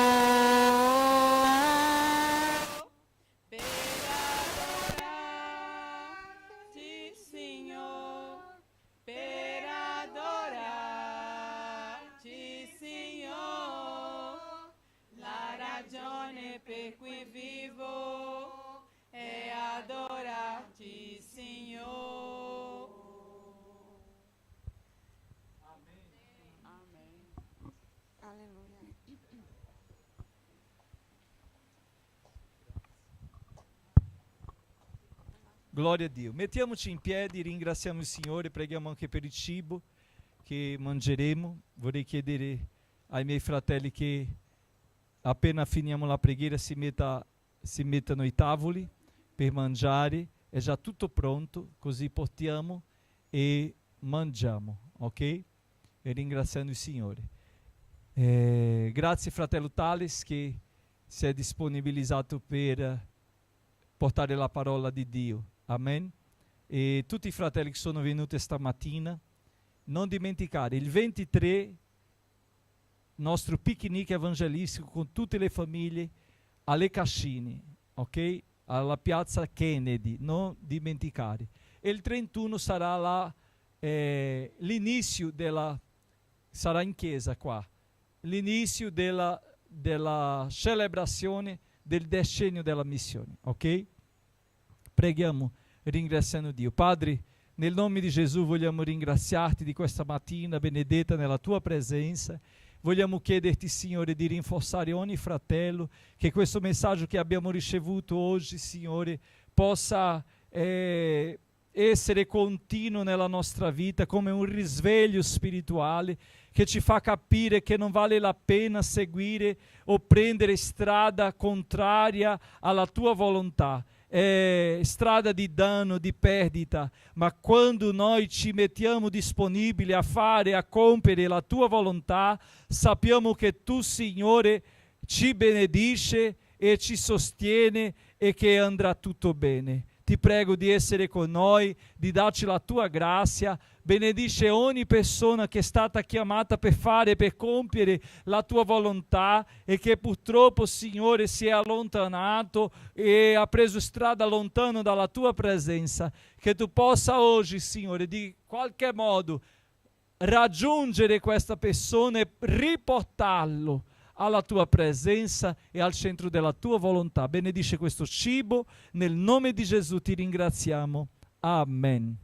Per cui vivo e adorarti, Signore. Amém. Aleluia. Glória a Dio. Mettiamoci in piedi, ringraziamo il Signore, preghiamo anche per il cibo che mangeremo. Vorrei chiedere ai miei fratelli che appena finiamo la preghiera si mettano i tavoli per mangiare, è già tutto pronto, così portiamo e mangiamo, ok? E ringraziando il Signore. Grazie fratello Thales che si è disponibilizzato per portare la parola di Dio, amen? E tutti i fratelli che sono venuti stamattina, non dimenticare, il 23 nostro picnic evangelistico con tutte le famiglie alle Cascine, ok? Alla piazza Kennedy, non dimenticare. E il 31 sarà l'inizio sarà in chiesa qua, l'inizio della celebrazione del decennio della missione, ok? Preghiamo ringraziando Dio. Padre, nel nome di Gesù vogliamo ringraziarti di questa mattina benedetta nella tua presenza. Vogliamo chiederti, Signore, di rinforzare ogni fratello, che questo messaggio che abbiamo ricevuto oggi, Signore, possa essere continuo nella nostra vita come un risveglio spirituale che ci fa capire che non vale la pena seguire o prendere strada contraria alla tua volontà. Strada di danno, di perdita, ma quando noi ci mettiamo disponibili a fare, a compiere la tua volontà, sappiamo che tu, Signore, ci benedice e ci sostiene e che andrà tutto bene. Ti prego di essere con noi, di darci la tua grazia. Benedice ogni persona che è stata chiamata per fare, per compiere la tua volontà e che purtroppo, Signore, si è allontanato e ha preso strada lontano dalla tua presenza. Che tu possa oggi, Signore, di qualche modo raggiungere questa persona e riportarlo alla tua presenza e al centro della tua volontà. Benedice questo cibo, nel nome di Gesù ti ringraziamo. Amen.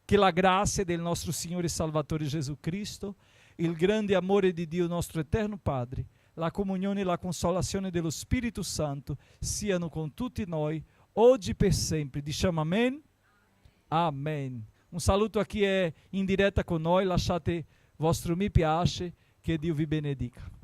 Che la grazia del nostro Signore e Salvatore Gesù Cristo, il grande amore di Dio nostro eterno Padre, la comunione e la consolazione dello Spirito Santo siano con tutti noi, oggi per sempre. Diciamo amen? Amen. Un saluto a chi è in diretta con noi, lasciate vostro mi piace, che Dio vi benedica.